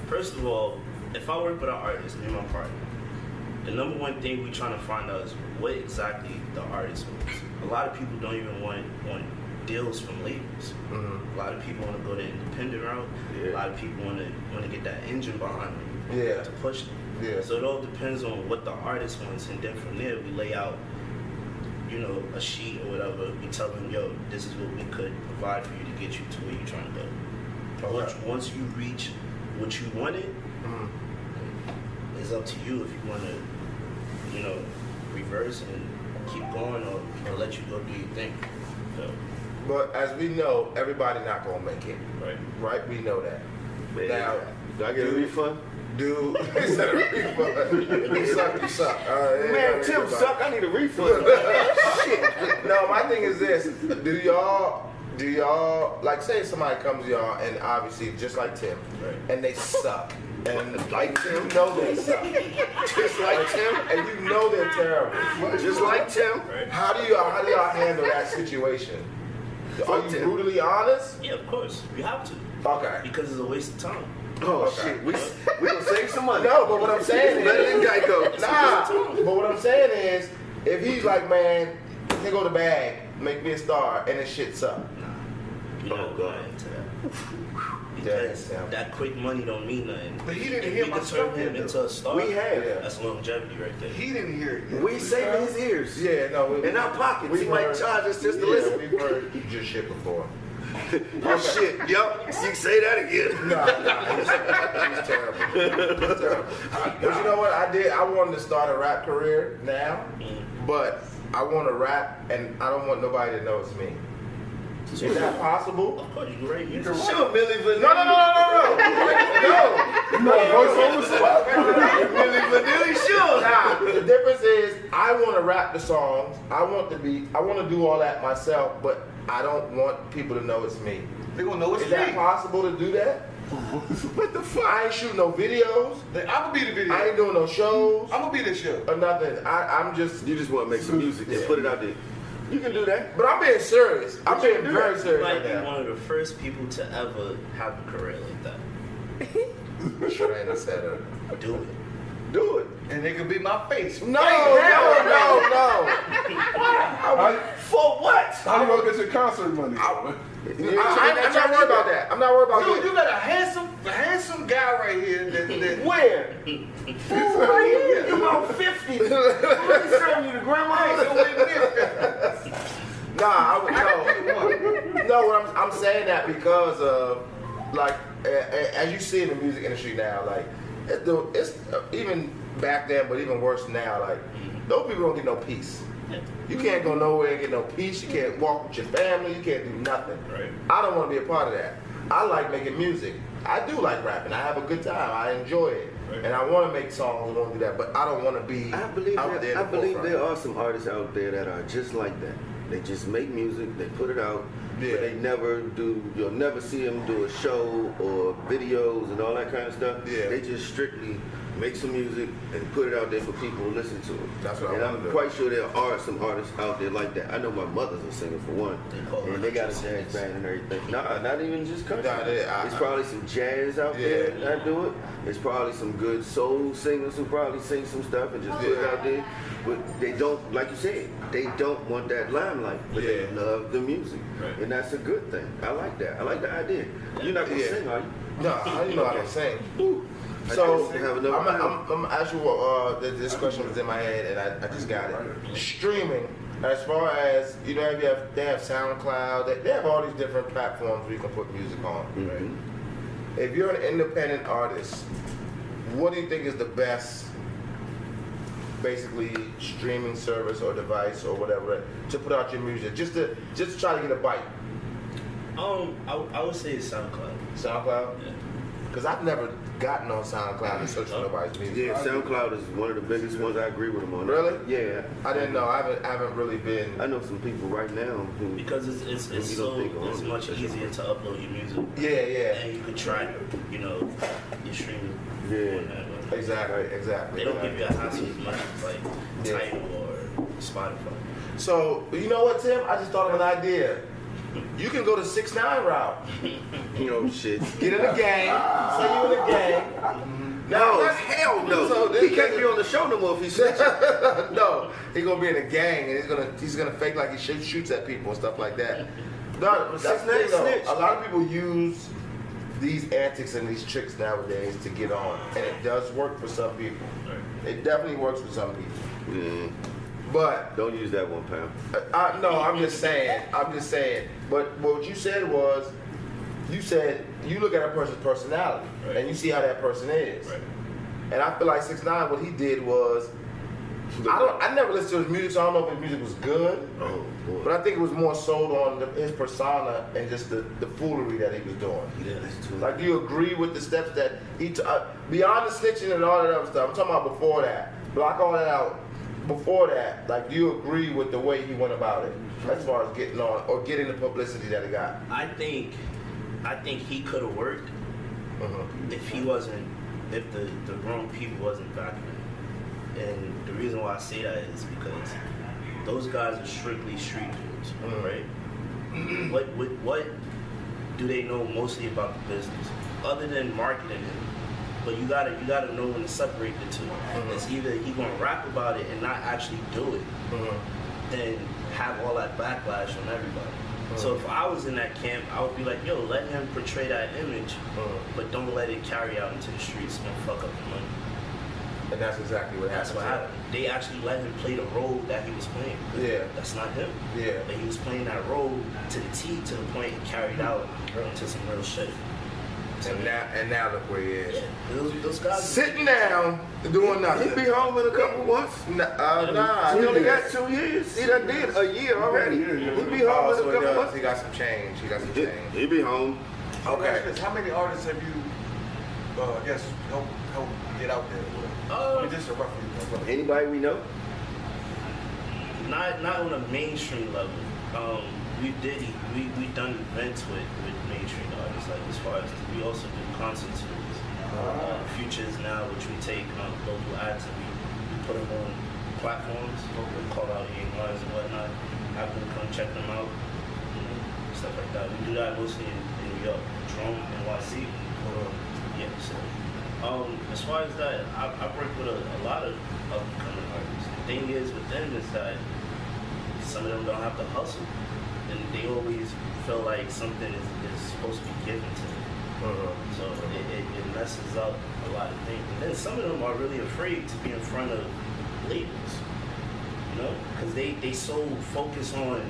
Speaker 6: First of all, if I work with an artist, me and my partner, the number one thing we trying to find out is what exactly the artist wants. A lot of people don't even want deals from labels.
Speaker 4: Mm-hmm.
Speaker 6: A lot of people want to go the independent route.
Speaker 3: Yeah.
Speaker 6: A lot of people want to get that engine behind them
Speaker 4: Yeah.
Speaker 6: to push them.
Speaker 4: Yeah.
Speaker 6: So it all depends on what the artist wants, and then from there we lay out, a sheet or whatever. We tell them, yo, this is what we could provide for you to get you to where you're trying to go.
Speaker 4: Okay.
Speaker 6: Once you reach what you wanted,
Speaker 4: Mhm.
Speaker 6: it's up to you if you want to, reverse and keep going or let you go do your thing. So,
Speaker 4: But as we know, everybody not gonna make it.
Speaker 6: right.
Speaker 4: Right? We know that.
Speaker 3: Man,
Speaker 4: Now,
Speaker 3: do I get a refund?
Speaker 4: dude, he said a refund. If you suck, you suck.
Speaker 3: Man, Tim suck. I need a refund. Shit.
Speaker 4: No, my thing is this: do y'all like say somebody comes to y'all and obviously just like Tim,
Speaker 6: Right.
Speaker 4: and they suck, and like Tim, you know they suck,
Speaker 3: Just like Tim.
Speaker 4: and you know they're terrible.
Speaker 3: Just like Tim.
Speaker 6: Right.
Speaker 4: How do y'all handle that situation? Are
Speaker 3: Fuck
Speaker 4: you
Speaker 3: Tim.
Speaker 4: brutally honest?
Speaker 6: Yeah, of course. You have to.
Speaker 4: Okay.
Speaker 6: Because it's a waste of time.
Speaker 3: Oh
Speaker 4: Okay.
Speaker 3: shit, we gonna save some money.
Speaker 4: No, but what I'm saying is,
Speaker 3: Better than Geico.
Speaker 4: nah. But what I'm saying is, if he's like, man, here go the bag, make me a star, and this shit suck.
Speaker 6: You're
Speaker 3: Oh,
Speaker 6: not
Speaker 3: God.
Speaker 6: going into that.
Speaker 4: Yeah,
Speaker 6: Because
Speaker 4: yeah.
Speaker 6: that quick money don't mean nothing.
Speaker 5: But he didn't
Speaker 6: If
Speaker 5: hear
Speaker 6: we
Speaker 5: my
Speaker 6: can
Speaker 5: stuff
Speaker 6: turn him
Speaker 5: yet,
Speaker 6: into a star.
Speaker 3: We have.
Speaker 4: Yeah.
Speaker 6: That's longevity right there.
Speaker 5: He didn't hear it.
Speaker 3: We saving his ears.
Speaker 4: Yeah, no.
Speaker 3: In our pockets. He might charge us just to
Speaker 4: Yeah,
Speaker 3: listen.
Speaker 4: we've heard just shit before.
Speaker 3: Oh shit, yup. You can say that again.
Speaker 4: Nah, he's terrible. He's terrible. But you know what I did? I wanted to start a rap career now, but I want to rap and I don't want nobody to know it's me. Is that possible?
Speaker 6: Of course, you can write music.
Speaker 3: Sure, Millie Vanilli.
Speaker 4: No.
Speaker 3: Millie Vanilli, sure.
Speaker 4: Nah, the difference is I want to rap the songs. I want to do all that myself, but I don't want people to know it's me.
Speaker 5: They gonna know it's
Speaker 4: Is that
Speaker 5: me.
Speaker 4: possible to do that?
Speaker 3: What the fuck?
Speaker 4: I ain't shooting no videos.
Speaker 5: I'm gonna be the video.
Speaker 4: I ain't doing no shows
Speaker 5: I'm gonna be the show.
Speaker 4: or nothing. I'm just,
Speaker 3: You just want to make some music and put it out there. You can do that.
Speaker 4: but I'm being serious. I'm being very
Speaker 6: You
Speaker 4: serious
Speaker 6: might
Speaker 4: right
Speaker 6: be
Speaker 4: now.
Speaker 6: one of the first people to ever have a career like that.
Speaker 4: Sure ain't I said it.
Speaker 6: Do it.
Speaker 4: Do it.
Speaker 5: And they could be my face.
Speaker 4: No.
Speaker 3: For what?
Speaker 1: How you gonna get your concert money?
Speaker 4: I'm not worried about that. I'm not worried about
Speaker 5: You
Speaker 4: that.
Speaker 5: got a handsome guy right here that
Speaker 3: Where? Fool right here. You about 50. What is serving you, the grandma?
Speaker 4: No, what I'm saying that because of like as you see in the music industry now, like it's even back then, but even worse now. Like those people don't get no peace. You can't go nowhere and get no peace. You can't walk with your family. You can't do nothing.
Speaker 6: Right.
Speaker 4: I don't want to be a part of that. I like making music. I do like rapping. I have a good time. I enjoy it,
Speaker 6: Right.
Speaker 4: and I want to make songs and want to do that. But I don't want to be
Speaker 3: I believe
Speaker 4: out there. in the forefront.
Speaker 3: there are some artists out there that are just like that. They just make music, they put it out,
Speaker 4: Yeah.
Speaker 3: but they never do. You'll never see them do a show or videos and all that kind of stuff.
Speaker 4: Yeah.
Speaker 3: They just strictly make some music and put it out there for people to listen to.
Speaker 4: That's what I
Speaker 3: And
Speaker 4: wanna
Speaker 3: I'm
Speaker 4: do.
Speaker 3: quite sure there are some artists out there like that. I know my mother's a singer for one,
Speaker 6: They call her
Speaker 3: and they got a
Speaker 6: country
Speaker 3: jazz
Speaker 6: singers.
Speaker 3: band and everything. Nah, not even just country.
Speaker 4: Nah,
Speaker 3: It's probably some jazz out there
Speaker 4: Yeah.
Speaker 3: that do it. It's probably some good soul singers who probably sing some stuff and just put it
Speaker 4: Yeah.
Speaker 3: out there. But they don't, like you said, they don't want that limelight. But they
Speaker 4: Yeah.
Speaker 3: love the music.
Speaker 6: Right.
Speaker 3: And that's a good thing. I like that. I like the idea. You're not going to
Speaker 4: Yeah.
Speaker 3: sing, are you?
Speaker 4: No, you know how to sing.
Speaker 3: I
Speaker 4: So
Speaker 3: just have enough time.
Speaker 4: I'm actually this question was in my head and I just got it. Streaming, as far as they have SoundCloud, they have all these different platforms where you can put music on.
Speaker 3: Mhm.
Speaker 4: If you're an independent artist, what do you think is the best, basically streaming service or device or whatever to put out your music, just to try to get a bite?
Speaker 6: I would say it's SoundCloud.
Speaker 4: SoundCloud?
Speaker 6: Yeah.
Speaker 4: Because I've never gotten on SoundCloud and searched for nobody's music.
Speaker 3: Yeah, SoundCloud is one of the biggest ones. I agree with them on that.
Speaker 4: Really?
Speaker 3: Yeah.
Speaker 4: I didn't know. I haven't really been.
Speaker 3: I know some people right now who.
Speaker 6: Because it's
Speaker 3: You
Speaker 6: so
Speaker 3: don't think
Speaker 6: it's
Speaker 3: on it.
Speaker 6: much easier to upload your music.
Speaker 4: Yeah.
Speaker 6: And you could track, your streaming.
Speaker 3: Yeah.
Speaker 6: on that way.
Speaker 4: Exactly.
Speaker 6: They don't give you a hassle as much as like
Speaker 4: Yeah.
Speaker 6: Tidal or Spotify.
Speaker 4: So, you know what, Tim? I just thought of an idea. You can go the 6ix9ine route.
Speaker 3: You know, shit.
Speaker 4: Get in a gang. Say you in a gang.
Speaker 3: No, hell no.
Speaker 4: So
Speaker 3: he can't be on the show no more if he's snitching.
Speaker 4: No, he's gonna be in a gang and he's gonna fake like he shoots at people and stuff like that. No, that's the thing, though. A lot of people use these antics and these tricks nowadays to get on, and it does work for some people. It definitely works for some people.
Speaker 3: Yeah.
Speaker 4: But
Speaker 3: Don't use that one, Pam.
Speaker 4: no, I'm just saying. But what you said was, you said you look at a person's personality and you see how that person is.
Speaker 6: Right.
Speaker 4: And I feel like 6ix9ine, what he did was, I never listened to his music, so I don't know if his music was good.
Speaker 3: Oh, boy.
Speaker 4: But I think it was more sold on his persona and just the foolery that he was doing.
Speaker 6: Yeah, that's true.
Speaker 4: Like, do you agree with the steps that he took? Beyond the snitching and all that other stuff, I'm talking about before that. Block all that out. Before that, like, do you agree with the way he went about it as far as getting on or getting the publicity that he got?
Speaker 6: I think he could have worked if he wasn't, if the wrong people wasn't backing him. And the reason why I say that is because those guys are strictly street dudes, right? What do they know mostly about the business, other than marketing it? But you gotta know when to separate the two. It's either he gonna rap about it and not actually do it, then have all that backlash on everybody. So if I was in that camp, I would be like, yo, let him portray that image, but don't let it carry out into the streets and fuck up the money.
Speaker 4: And that's exactly what happened.
Speaker 6: That's what happened. They actually let him play the role that he was playing.
Speaker 4: Yeah.
Speaker 6: That's not him.
Speaker 4: Yeah.
Speaker 6: But he was playing that role to the T, to the point it carried out into some real shit.
Speaker 4: And now look where he is.
Speaker 6: Yeah. Those guys
Speaker 4: Sitting down, doing nothing.
Speaker 3: He'll be home in a couple months.
Speaker 4: Nah.
Speaker 3: He only got 2 years. He done did a year already. He'll be home in a
Speaker 4: So he
Speaker 3: couple
Speaker 4: does.
Speaker 3: months.
Speaker 4: He got some change.
Speaker 3: He'll be home.
Speaker 4: Okay.
Speaker 5: How many artists have you, help get out there with? I mean, just a roughly.
Speaker 3: Anybody we know?
Speaker 6: not on a mainstream level. We done events with mainstream artists, like as far as we also do concert series. Futures now, which we take local acts and we put them on platforms. We call out A&Rs and whatnot. Have them come check them out, stuff like that. We do that mostly in New York, Drone, NYC. Yeah, so as far as that, I work with a lot of upcoming artists. The thing is with them is that some of them don't have to hustle, and they always feel like something is supposed to be given to them. So it messes up a lot of things. And then some of them are really afraid to be in front of labels, you know, because they so focus on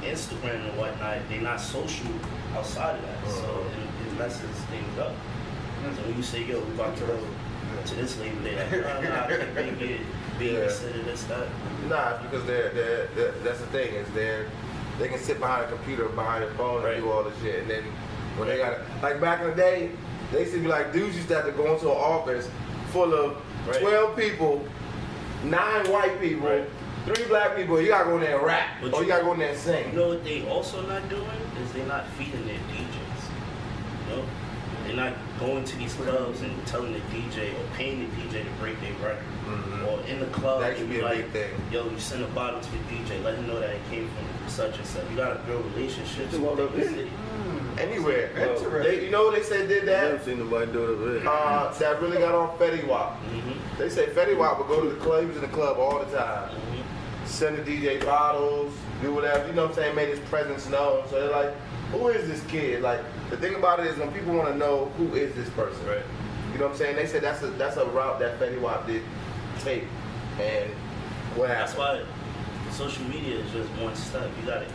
Speaker 6: Instagram and whatnot, they're not social outside of that. So it messes things up. So when you say, yo, we about to go to this label, they're like, nah, I can't make it, babysitter, this, that.
Speaker 4: Nah, it's because they're that's the thing, is they can sit behind a computer, behind a phone and do all this shit. And then when they got like back in the day, they used to be like, dudes used to have to go into an office full of 12 people, 9 white people, 3 black people. You gotta go in there and rap,
Speaker 6: But
Speaker 4: or you gotta go in there and sing.
Speaker 6: You know what they also not doing is they're not feeding their DJs. You know, they're not going to these clubs and telling the DJ or paying the DJ to break their record. Or in the club,
Speaker 4: That should be a
Speaker 6: like,
Speaker 4: big thing.
Speaker 6: yo, you send a bottle to the DJ, let him know that it came from such and such. You gotta build relationships with the city.
Speaker 4: Anywhere.
Speaker 5: Interesting.
Speaker 4: You know what they said did
Speaker 3: I
Speaker 4: that?
Speaker 3: never seen nobody do it over there.
Speaker 4: That really got on Fetty Wap. They say Fetty Wap would go to the club. He was in the club all the time. Send the DJ bottles, do whatever. You know what I'm saying? Made his presence known. So they're like, who is this kid? Like, the thing about it is when people want to know who is this person.
Speaker 6: Right.
Speaker 4: You know what I'm saying? They said that's a route that Fetty Wap did take. And what
Speaker 6: That's
Speaker 4: happened?
Speaker 6: why social media is just one step. You gotta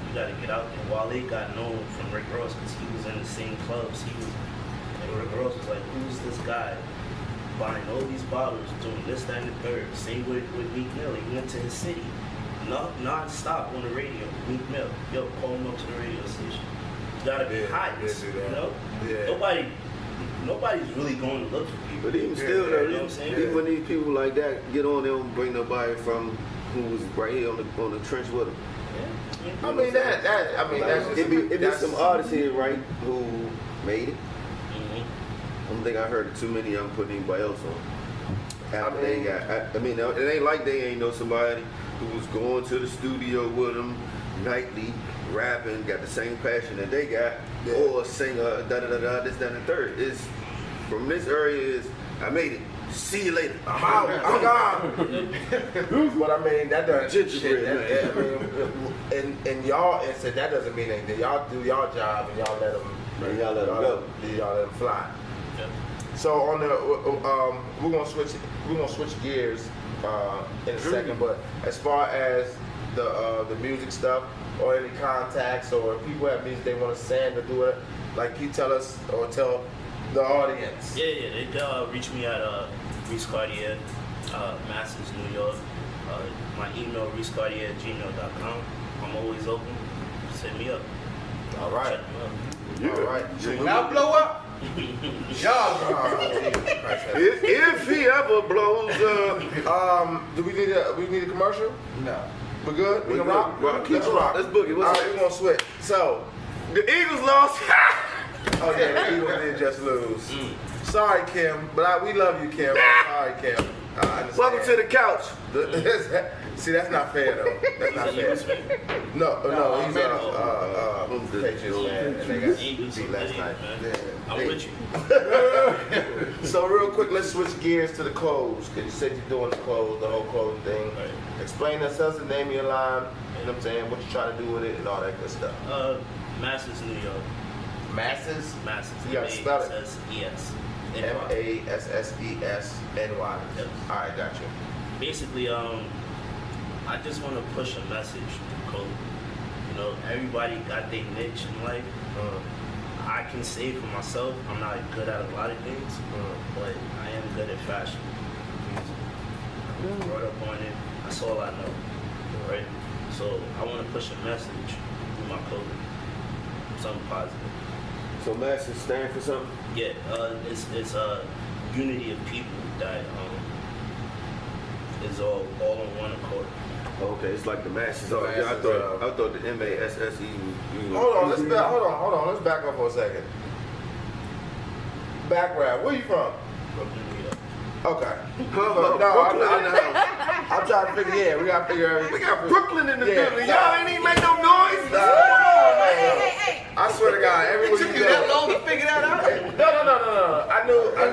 Speaker 6: get out there. Wale got known from Rick Ross because he was in the same clubs. And Rick Ross was like, who's this guy buying all these bottles, doing this, that, and the third? Same with Meek Mill. He went to his city, non-stop on the radio. Meek Mill, yo, call him up to the radio station. You gotta be hot, you know?
Speaker 4: Yeah.
Speaker 6: Nobody's really going to look for people.
Speaker 3: But even still, though,
Speaker 6: you know what I'm saying?
Speaker 3: even when these people like that get on, they don't bring nobody from who was right here on the trench with them.
Speaker 6: Yeah.
Speaker 4: I mean that's just
Speaker 3: It be some artists here, right, who made it.
Speaker 6: Mhm.
Speaker 3: I don't think I heard too many of them putting anybody else on. After
Speaker 4: I mean-
Speaker 3: they got, I mean, it ain't like they ain't know somebody, who's going to the studio with them nightly, rapping, got the same passion that they got, or singer, this, that, and the third. Is from this area is I made it. See you later.
Speaker 4: I'm out. I'm gone. But I mean, that doesn't shit. And y'all said that doesn't mean anything. Y'all do y'all job and y'all let them.
Speaker 3: And y'all let them go.
Speaker 4: Y'all let them fly.
Speaker 6: Yeah.
Speaker 4: So on the we're gonna switch gears in a second. But as far as the music stuff or any contacts or people have music they want to send or do it, like you tell us or tell the audience.
Speaker 6: Yeah, they can reach me at Reese Cartier, Masters, New York. My email, reesecartier@gmail.com. I'm always open. Send me up.
Speaker 4: All right.
Speaker 6: Check me out.
Speaker 4: All right.
Speaker 5: When I blow up, y'all
Speaker 3: If he ever blows up,
Speaker 4: do we need a commercial?
Speaker 5: No.
Speaker 4: We good? We can rock?
Speaker 3: Keep
Speaker 4: Let's
Speaker 3: on.
Speaker 4: rock.
Speaker 3: Let's boogie.
Speaker 4: All
Speaker 3: What's
Speaker 4: right, we're gonna switch. So,
Speaker 3: the Eagles lost.
Speaker 4: oh yeah, the Eagles did just lose. Sorry, Kim, but we love you, Kim. Sorry, Kim. I understand.
Speaker 3: Welcome to the couch.
Speaker 4: See, that's not fair though. That's not fair. No, he's Patriots fan, and they got beat last night.
Speaker 6: I'm with you.
Speaker 4: So real quick, let's switch gears to the clothes. Cause you said you're doing the clothes, the whole clothing thing.
Speaker 6: Right.
Speaker 4: Explain yourself, the name of your line. You know what I'm saying? What you trying to do with it and all that good stuff.
Speaker 6: Masters, New York.
Speaker 4: Masses.
Speaker 6: Masters.
Speaker 4: You gotta spell it.
Speaker 6: M-A-S-S-E-S.
Speaker 4: MASSESNY.
Speaker 6: Yep.
Speaker 4: All right, got you.
Speaker 6: Basically, I just want to push a message through clothing. You know, everybody got their niche in life. I can say for myself, I'm not good at a lot of things, but I am good at fashion, music. I brought up on it. That's all I know, right? So I want to push a message through my clothing, something positive.
Speaker 3: So masses stand for something?
Speaker 6: Yeah, it's a unity of people that is all on one accord.
Speaker 3: Okay, it's like the masses. Oh,
Speaker 4: Masses,
Speaker 3: yeah, I thought the MASSE.
Speaker 4: Hold on, let's back up for a second. Background, where you from?
Speaker 6: Brooklyn, New York.
Speaker 4: Okay.
Speaker 3: I'm
Speaker 4: I'm trying to figure. Yeah, we gotta figure everything.
Speaker 3: We got Brooklyn in the
Speaker 4: Yeah.
Speaker 3: building. Y'all ain't even make no noise.
Speaker 4: Hey. I swear to God, everywhere
Speaker 5: Took
Speaker 4: you
Speaker 5: you
Speaker 4: go.
Speaker 5: that long to figure that out?
Speaker 4: No. I knew the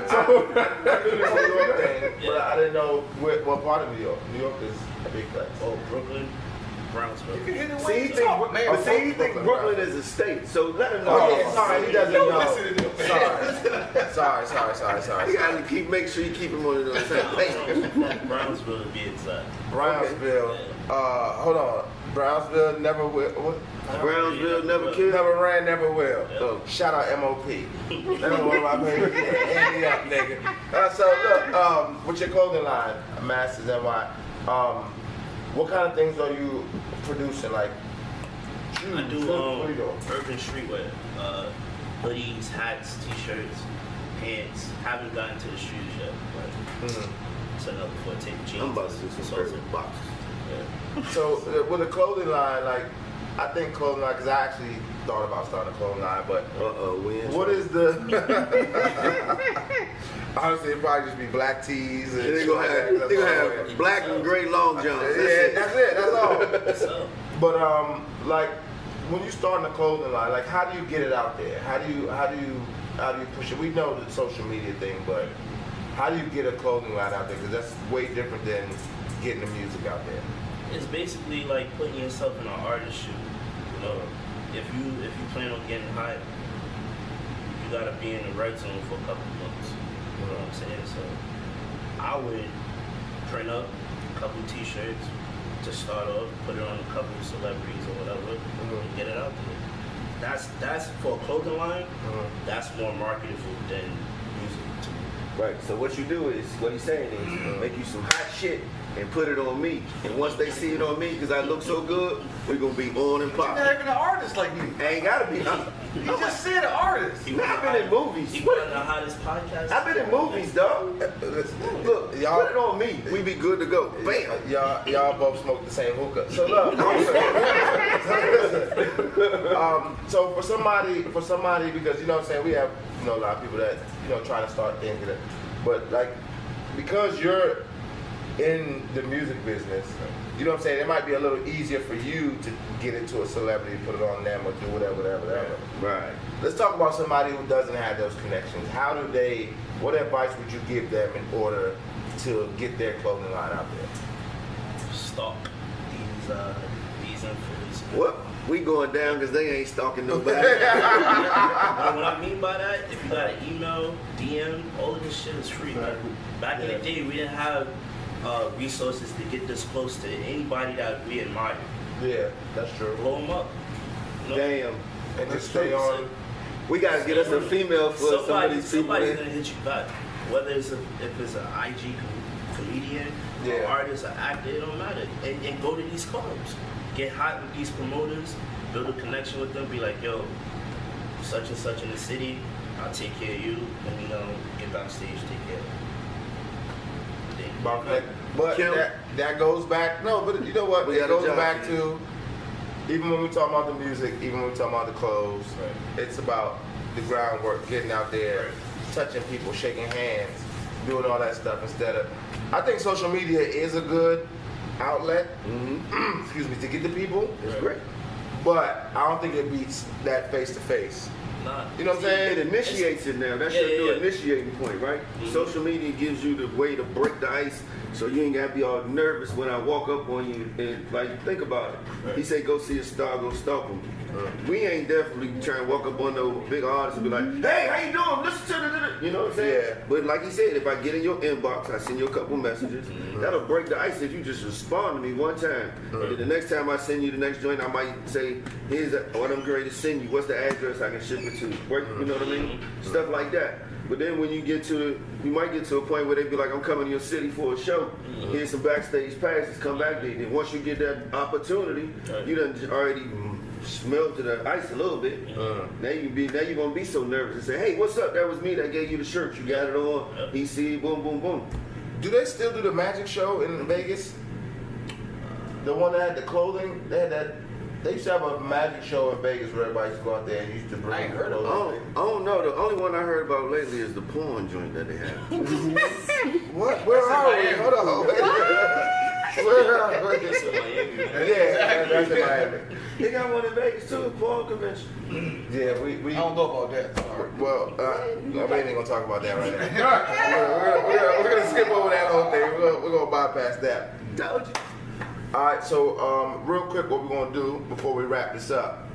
Speaker 4: New York thing, but I didn't know what part of New York. New York is a big place.
Speaker 6: Oh, Brooklyn, Brownsville.
Speaker 5: You can hit it
Speaker 3: See,
Speaker 5: when
Speaker 3: he
Speaker 5: you
Speaker 3: think,
Speaker 5: talk, man.
Speaker 3: but see, he think Brooklyn is a state. So let him know.
Speaker 4: Oh, yeah, sorry, he doesn't
Speaker 5: Don't
Speaker 4: know.
Speaker 5: listen to him.
Speaker 4: Sorry.
Speaker 3: You gotta make sure you keep him on the same page.
Speaker 6: Brownsville to be exact.
Speaker 4: Brownsville. Hold on. Brownsville never will. What?
Speaker 3: Brownsville never killed.
Speaker 4: Never ran, never will.
Speaker 3: Oh.
Speaker 4: Shout out MOP. That's one of my favorites. Andy up, nigga. So look, with your clothing line, Masters NY, what kind of things are you producing? Like shoes?
Speaker 6: I do
Speaker 4: What are you doing?
Speaker 6: urban streetwear, hoodies, hats, t-shirts, pants. Haven't gotten to the shoes yet, but it's another forte. Jeans.
Speaker 3: I'm about to do some perfect boxes.
Speaker 6: Yeah.
Speaker 4: So with a clothing line, like I think clothing line, because I actually thought about starting a clothing line, but what is the? Honestly, it'd probably just be black tees. And
Speaker 3: They're gonna have black and gray long johns.
Speaker 4: That's it. That's all.
Speaker 6: So,
Speaker 4: But like when you start a clothing line, like how do you get it out there? How do you push it? We know the social media thing, but how do you get a clothing line out there? Because that's way different than getting the music out there.
Speaker 6: it's basically like putting yourself in an artist's shoe. You know, if you plan on getting hired, you gotta be in the right zone for a couple of months. You know what I'm saying? So I would print up a couple t-shirts to start off, put it on a couple of celebrities or whatever, and get it out there. That's for a clothing line. That's more marketable than music to me.
Speaker 3: Right. So what you do is, what he's saying is, make you some hot shit and put it on me. And once they see it on me, because I look so good, we're gonna be on and
Speaker 5: You're not
Speaker 3: popping.
Speaker 5: even an artist like me.
Speaker 3: I ain't gotta be.
Speaker 5: You just said an artist.
Speaker 3: I've been in movies.
Speaker 6: He one of the hottest podcasts.
Speaker 3: I've been in movies, dog. Look,
Speaker 4: Y'all-
Speaker 3: put it on me. We be good to go. Bam.
Speaker 4: Y'all both smoke the same hookah. So look, so for somebody, because you know what I'm saying, we have a lot of people that trying to start things, but like because you're in the music business, you know what I'm saying, it might be a little easier for you to get into a celebrity, put it on them, or do whatever.
Speaker 3: Right.
Speaker 4: Let's talk about somebody who doesn't have those connections. What advice would you give them in order to get their clothing line out there?
Speaker 6: Stalk these influencers.
Speaker 3: What? We going down because they ain't stalking nobody.
Speaker 6: What I mean by that, if you got an email, DM, all of this shit is free. Like, back in the day, we didn't have resources to get this close to anybody that we admire.
Speaker 4: Yeah, that's true.
Speaker 6: Blow them up. You know?
Speaker 3: Damn.
Speaker 4: And just stay on.
Speaker 3: We gotta get us a female for some of these people.
Speaker 6: Somebody's gonna hit you back. Whether if it's an IG comedian, or artist, or actor, it don't matter. And go to these clubs. Get hot with these promoters, build a connection with them, be like, yo, such and such in the city, I'll take care of you, and get backstage, take care of them.
Speaker 4: But that goes back, but you know what? It goes back to, even when we talk about the music, even when we talk about the clothes, it's about the groundwork, getting out there, touching people, shaking hands, doing all that stuff instead of, I think social media is a good outlet, excuse me, to get to people.
Speaker 3: It's great.
Speaker 4: But I don't think it beats that face-to-face.
Speaker 6: Nah.
Speaker 4: You know what I'm saying?
Speaker 3: It initiates it now. That's your initiating point, right? Social media gives you the way to break the ice, so you ain't gotta be all nervous when I walk up on you and like think about it. Right. He said, "Go see a star, go stalk him." We ain't definitely trying to walk up on no big artist and be like, "Hey, how you doing? Listen to the," you know what I'm saying?
Speaker 4: Yeah.
Speaker 3: But like he said, if I get in your inbox, I send you a couple messages. That'll break the ice if you just respond to me one time. And then the next time I send you the next joint, I might say, "Here's what I'm going to send you. What's the address I can ship it to?" You know what I mean? Stuff like that. But then when you might get to a point where they be like, "I'm coming to your city for a show. Here's some backstage passes. Come back there." Then once you get that opportunity, you done already smelled to the ice a little bit. Now you're gonna be so nervous and say, "Hey, what's up? That was me that gave you the shirt. You got it on." He see, boom, boom, boom.
Speaker 4: Do they still do the magic show in Vegas? The one that had the clothing, they used to have a magic show in Vegas where everybody used to go out there and used to bring.
Speaker 5: I ain't heard of
Speaker 3: I don't know. The only one I heard about lately is the porn joint that they have.
Speaker 4: What? Where are we? Hold on. Where are we? Yeah, that's in Miami.
Speaker 3: They got one in Vegas too, porn convention.
Speaker 4: Yeah, we
Speaker 5: I don't know about that. Sorry.
Speaker 4: Well, we ain't gonna talk about that right now. We're gonna skip over that whole thing. We're gonna bypass that.
Speaker 3: Told you.
Speaker 4: All right, so real quick, what we're gonna do before we wrap this up,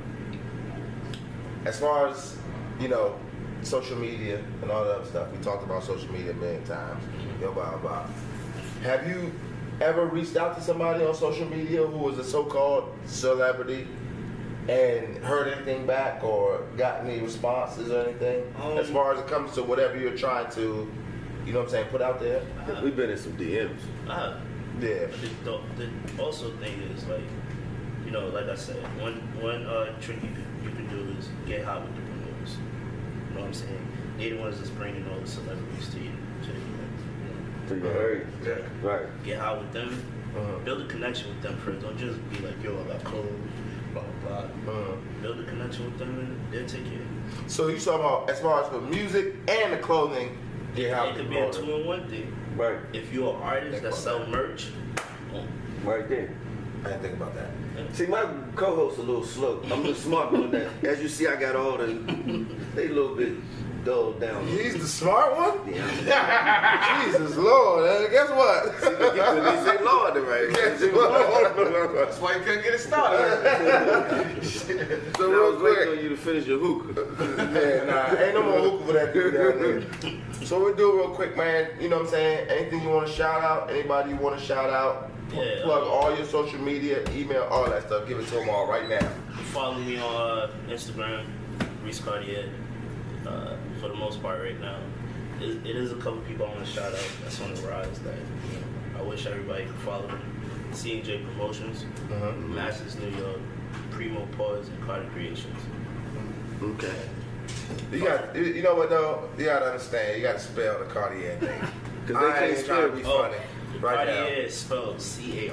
Speaker 4: as far as social media and all that other stuff, we talked about social media a million times. Blah blah blah. Have you ever reached out to somebody on social media who was a so-called celebrity and heard anything back or got any responses or anything? As far as it comes to whatever you're trying to, put out there?
Speaker 3: We've been in some DMs.
Speaker 4: Yeah.
Speaker 6: The also thing is like I said, one trick you can do is get hot with the promoters. You know what I'm saying? They the ones that's bringing all the celebrities to the event.
Speaker 3: To your area.
Speaker 4: Yeah.
Speaker 3: Right.
Speaker 6: Get hot with them. Build a connection with them first. Don't just be like, yo, I got clothes, blah blah blah. Build a connection with them and they'll take care of you.
Speaker 4: So you talking about as far as the music and the clothing,
Speaker 6: it could be a 2-in-1 thing.
Speaker 3: Right.
Speaker 6: If you're an artist that sell merch,
Speaker 3: right there.
Speaker 4: I didn't think about that.
Speaker 3: See, my co-host's a little slow. I'm a little smart doing that. As you see, I got all they a little bit dulled down.
Speaker 4: He's the smart one?
Speaker 3: Yeah.
Speaker 4: Jesus Lord, guess what?
Speaker 3: See, they say Lord, right?
Speaker 5: That's why you couldn't get it started.
Speaker 4: So
Speaker 3: I
Speaker 4: real
Speaker 3: was waiting
Speaker 4: quick.
Speaker 3: on you to finish your hookah.
Speaker 4: Yeah, ain't no more hookah for that dude down there. So we'll do it real quick, man. You know what I'm saying? Anything you want to shout out? Anybody you want to shout out?
Speaker 6: Yeah.
Speaker 4: Plug all your social media, email, all that stuff. Give it to them all right now.
Speaker 6: follow me on Instagram, Reese Cartier. For the most part right now, it is a couple people I want to shout out that's on the rise that I wish everybody could follow them. C&J Promotions, Masters New York, Primo Boyz, and Cartier Creations.
Speaker 3: Okay.
Speaker 4: You know what though? You gotta understand. You gotta spell the Cartier thing.
Speaker 3: Because they can't
Speaker 4: ain't trying to be
Speaker 3: spell.
Speaker 4: funny. Right
Speaker 6: Cartier
Speaker 4: now.
Speaker 6: is spelled Cartier.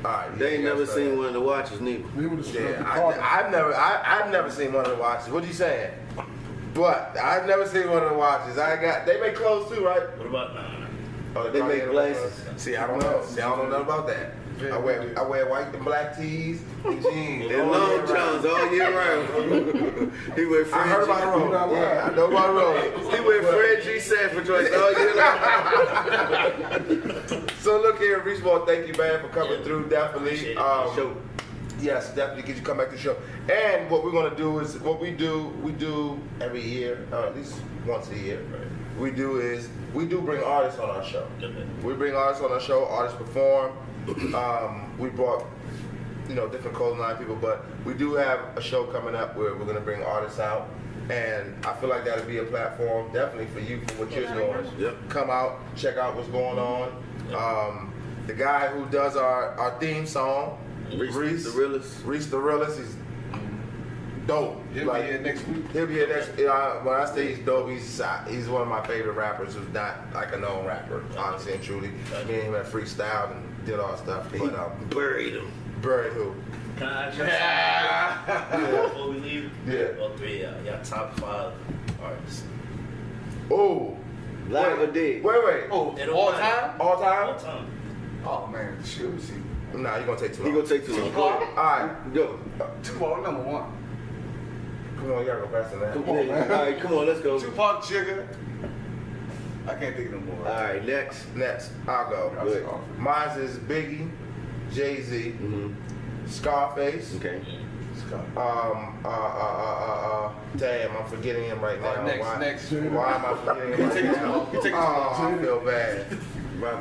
Speaker 4: Alright,
Speaker 3: They ain't
Speaker 4: you
Speaker 3: never
Speaker 4: gotta spell
Speaker 3: seen
Speaker 4: that.
Speaker 3: one of the watches neither.
Speaker 4: Yeah, I've never seen one of the watches. What are you saying? But I've never seen one of the watches. They make clothes too, right?
Speaker 6: What about
Speaker 4: Oh,
Speaker 3: They
Speaker 4: Cartier
Speaker 3: make glasses.
Speaker 4: See, I don't know. I don't know nothing about that. I wear white and black tees and jeans.
Speaker 3: And long johns all year round. He wear Fred
Speaker 4: I heard about the road. Yeah, I know about the road.
Speaker 3: He wear Fred G. Sanford joints all year long.
Speaker 4: So look here, Reese, thank you, man, for coming through. Definitely.
Speaker 6: Show.
Speaker 4: Yes, definitely get you come back to the show. And what we're gonna do is what we do every year, at least once a year.
Speaker 6: Right.
Speaker 4: We do bring artists on our show.
Speaker 6: Okay.
Speaker 4: We bring artists on our show. Artists perform. We brought different clothing line people, but we do have a show coming up where we're gonna bring artists out. And I feel like that'll be a platform definitely for you for what you're doing.
Speaker 3: Yep.
Speaker 4: Come out, check out what's going on. The guy who does our theme song, Reese
Speaker 3: the realest.
Speaker 4: Reese the realest, is dope.
Speaker 5: He'll be here next week.
Speaker 4: He'll be here next. When I say he's dope, he's one of my favorite rappers who's not like a known rapper, honestly and truly. Me and him had freestyled and did all that stuff.
Speaker 3: He
Speaker 4: But
Speaker 3: buried him.
Speaker 4: buried who?
Speaker 6: Can I ask you something before we leave?
Speaker 4: Yeah.
Speaker 6: All three, y'all top 5 artists.
Speaker 4: Oh,
Speaker 3: Live or dead.
Speaker 4: wait.
Speaker 5: Oh,
Speaker 6: It don't
Speaker 5: all
Speaker 6: matter.
Speaker 5: time?
Speaker 4: All time?
Speaker 6: All time.
Speaker 5: Oh man, shoot, see.
Speaker 4: Nah, you're gonna take too
Speaker 3: He
Speaker 4: long.
Speaker 3: gonna take too long.
Speaker 5: Tupac?
Speaker 4: All right,
Speaker 3: Go.
Speaker 5: Tupac number 1.
Speaker 4: come on, you gotta go faster than that.
Speaker 5: Come on, man.
Speaker 3: All right, come on, let's go.
Speaker 5: Tupac, Jigga. I can't think of no more.
Speaker 3: All right, next.
Speaker 4: Next, I'll go.
Speaker 3: Good.
Speaker 4: Mine is Biggie, Jay-Z,
Speaker 3: Mm-hmm.
Speaker 4: Scarface.
Speaker 3: Okay.
Speaker 4: Damn, I'm forgetting him right now.
Speaker 5: Next.
Speaker 4: Why am I forgetting him
Speaker 5: You
Speaker 4: right
Speaker 5: take it too
Speaker 4: now?
Speaker 5: long. You take it too
Speaker 4: Oh,
Speaker 5: long.
Speaker 4: I feel bad.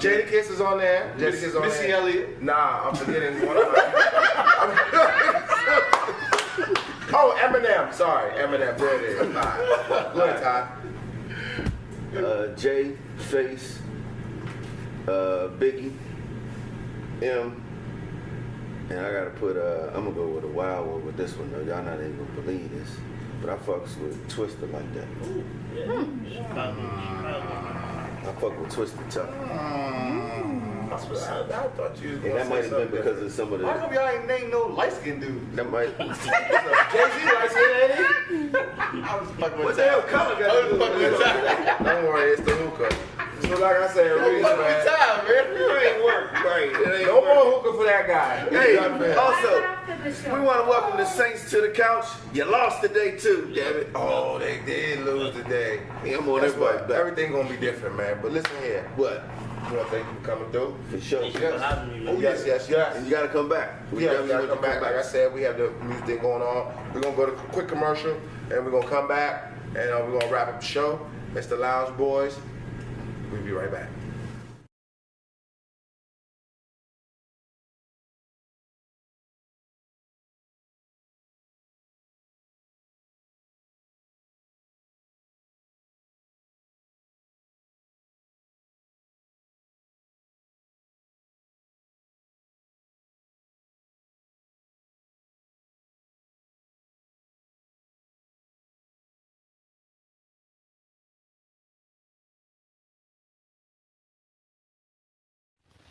Speaker 4: Jadakiss is on there. Jadakiss is on
Speaker 5: Missy
Speaker 4: there.
Speaker 5: Elliott.
Speaker 4: Nah, I'm forgetting one of my. Oh, Eminem. Sorry, Eminem. There it is. All right. Go ahead, Ty.
Speaker 3: Jay, Face, Biggie, M, and I gotta put I'm gonna go with a wild one with this one though. Y'all not even gonna believe this, but I fucks with Twister like that.
Speaker 6: Ooh, yeah. Chicago.
Speaker 3: I fuck with Twister tough,
Speaker 6: That's what's
Speaker 4: I
Speaker 6: up.
Speaker 4: thought you was
Speaker 3: and
Speaker 4: gonna
Speaker 3: that
Speaker 4: say
Speaker 3: might have been
Speaker 4: something
Speaker 3: because of some of
Speaker 5: How
Speaker 3: the.
Speaker 5: come y'all ain't named no light skinned dude?
Speaker 3: That might.
Speaker 4: Jay-Z likes it, ain't he?
Speaker 5: I was fucking
Speaker 3: What
Speaker 5: with
Speaker 3: the hell
Speaker 5: Ty.
Speaker 3: color
Speaker 5: I
Speaker 3: got
Speaker 5: was
Speaker 3: to do
Speaker 5: fucking with
Speaker 3: with
Speaker 5: Ty.
Speaker 3: it?
Speaker 4: Don't worry, it's the hookah. So like I said, Reese,
Speaker 5: Fucking with
Speaker 4: man.
Speaker 5: Ty, man.
Speaker 3: It ain't work right. It ain't
Speaker 4: No
Speaker 3: work.
Speaker 4: more hookah for that guy.
Speaker 3: Hey,
Speaker 4: Done for him.
Speaker 3: also, we want to welcome the Saints to the couch. You lost today too, damn it.
Speaker 4: Oh, they did lose today.
Speaker 3: Yeah, I'm on
Speaker 4: Guess
Speaker 3: everybody
Speaker 4: what?
Speaker 3: back.
Speaker 4: Everything gonna be different, man. But listen here.
Speaker 3: What?
Speaker 4: I want to thank you for coming through.
Speaker 3: For sure.
Speaker 6: Thank you for having me, man.
Speaker 4: Oh, yes.
Speaker 3: And you gotta come back.
Speaker 4: We gotta
Speaker 3: definitely
Speaker 4: come
Speaker 3: want you
Speaker 4: back. Like I said, we have the music thing going on. We're gonna go to a quick commercial, and we're gonna come back, and we're gonna wrap up the show. It's the Lounge Boys. We'll be right back.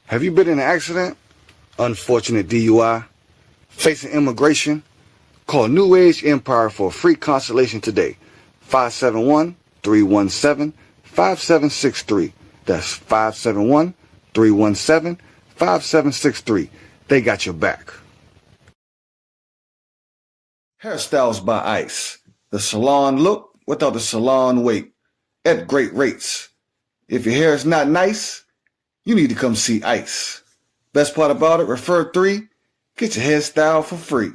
Speaker 1: Have you been in an accident? Unfortunate DUI? Facing immigration? Call New Age Empire for a free consultation today. 571-317-5763. That's 571-317-5763. They got your back. Hairstyles by Ice. The salon look without the salon wait. At great rates. If your hair is not nice, you need to come see Ice. Best part about it, refer 3, get your hairstyle for free.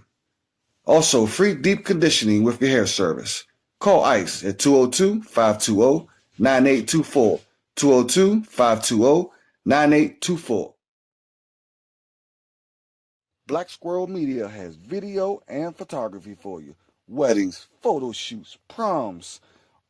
Speaker 1: Also, free deep conditioning with your hair service. Call Ice at 202-520-9824. 202-520-9824. Black Squirrel Media has video and photography for you. Weddings, photo shoots, proms,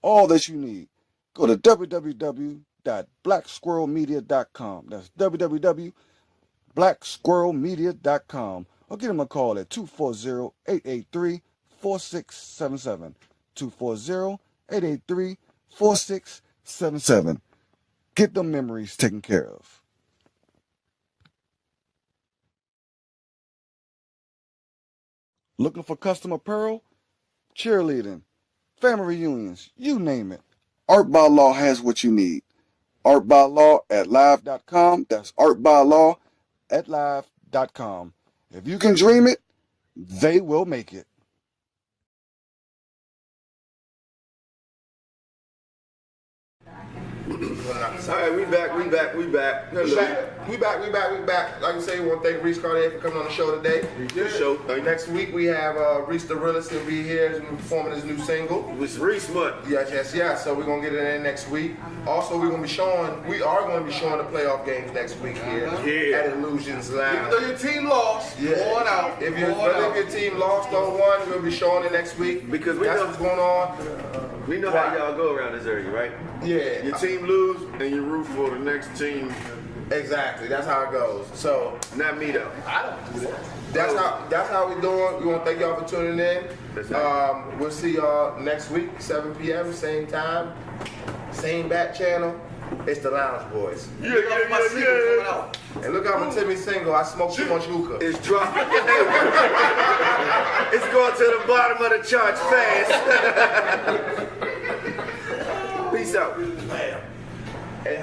Speaker 1: all that you need. Go to www.blacksquirrelmedia.com. That's www.blacksquirrelmedia.com. Or give them a call at 240-883-4677. 240-883-4677. Get the memories taken care of. Looking for custom apparel? Cheerleading, family reunions, you name it. Art by Law has what you need. Art by Law at live.com. That's Art by Law at live.com. loungebboys.com. If you can dream it, they will make it.
Speaker 3: All right, we back. Hello.
Speaker 4: We back. Like I say, we want to thank Reese Cartier for coming on the show today.
Speaker 3: Good show. Thank you.
Speaker 4: Next week we have Reese the Realist will be here and performing his new single.
Speaker 3: It's Reese month.
Speaker 4: Yes. So we're gonna get it in next week. Also, we are going to be showing the playoff games next week here at Illusions Lounge.
Speaker 5: Even though your team lost, going out.
Speaker 4: If your team lost on one, we'll be showing it next week
Speaker 3: Because
Speaker 4: that's what's going on.
Speaker 3: We know how y'all go around this area, right?
Speaker 4: Yeah.
Speaker 3: Your team lose and you root for the next team.
Speaker 4: Exactly. That's how it goes. So
Speaker 3: Not me though.
Speaker 5: I don't do that.
Speaker 4: that's how we doing. We want to thank y'all for tuning in.
Speaker 3: That's right.
Speaker 4: We'll see y'all next week, 7 p.m. same time, same bat channel. It's the Lounge Boys.
Speaker 5: Yeah. My single coming out.
Speaker 4: And look out for Timmy's single. I smoke too much hookah.
Speaker 3: It's dropping. It's going to the bottom of the charts fast. Peace out.
Speaker 4: Hey,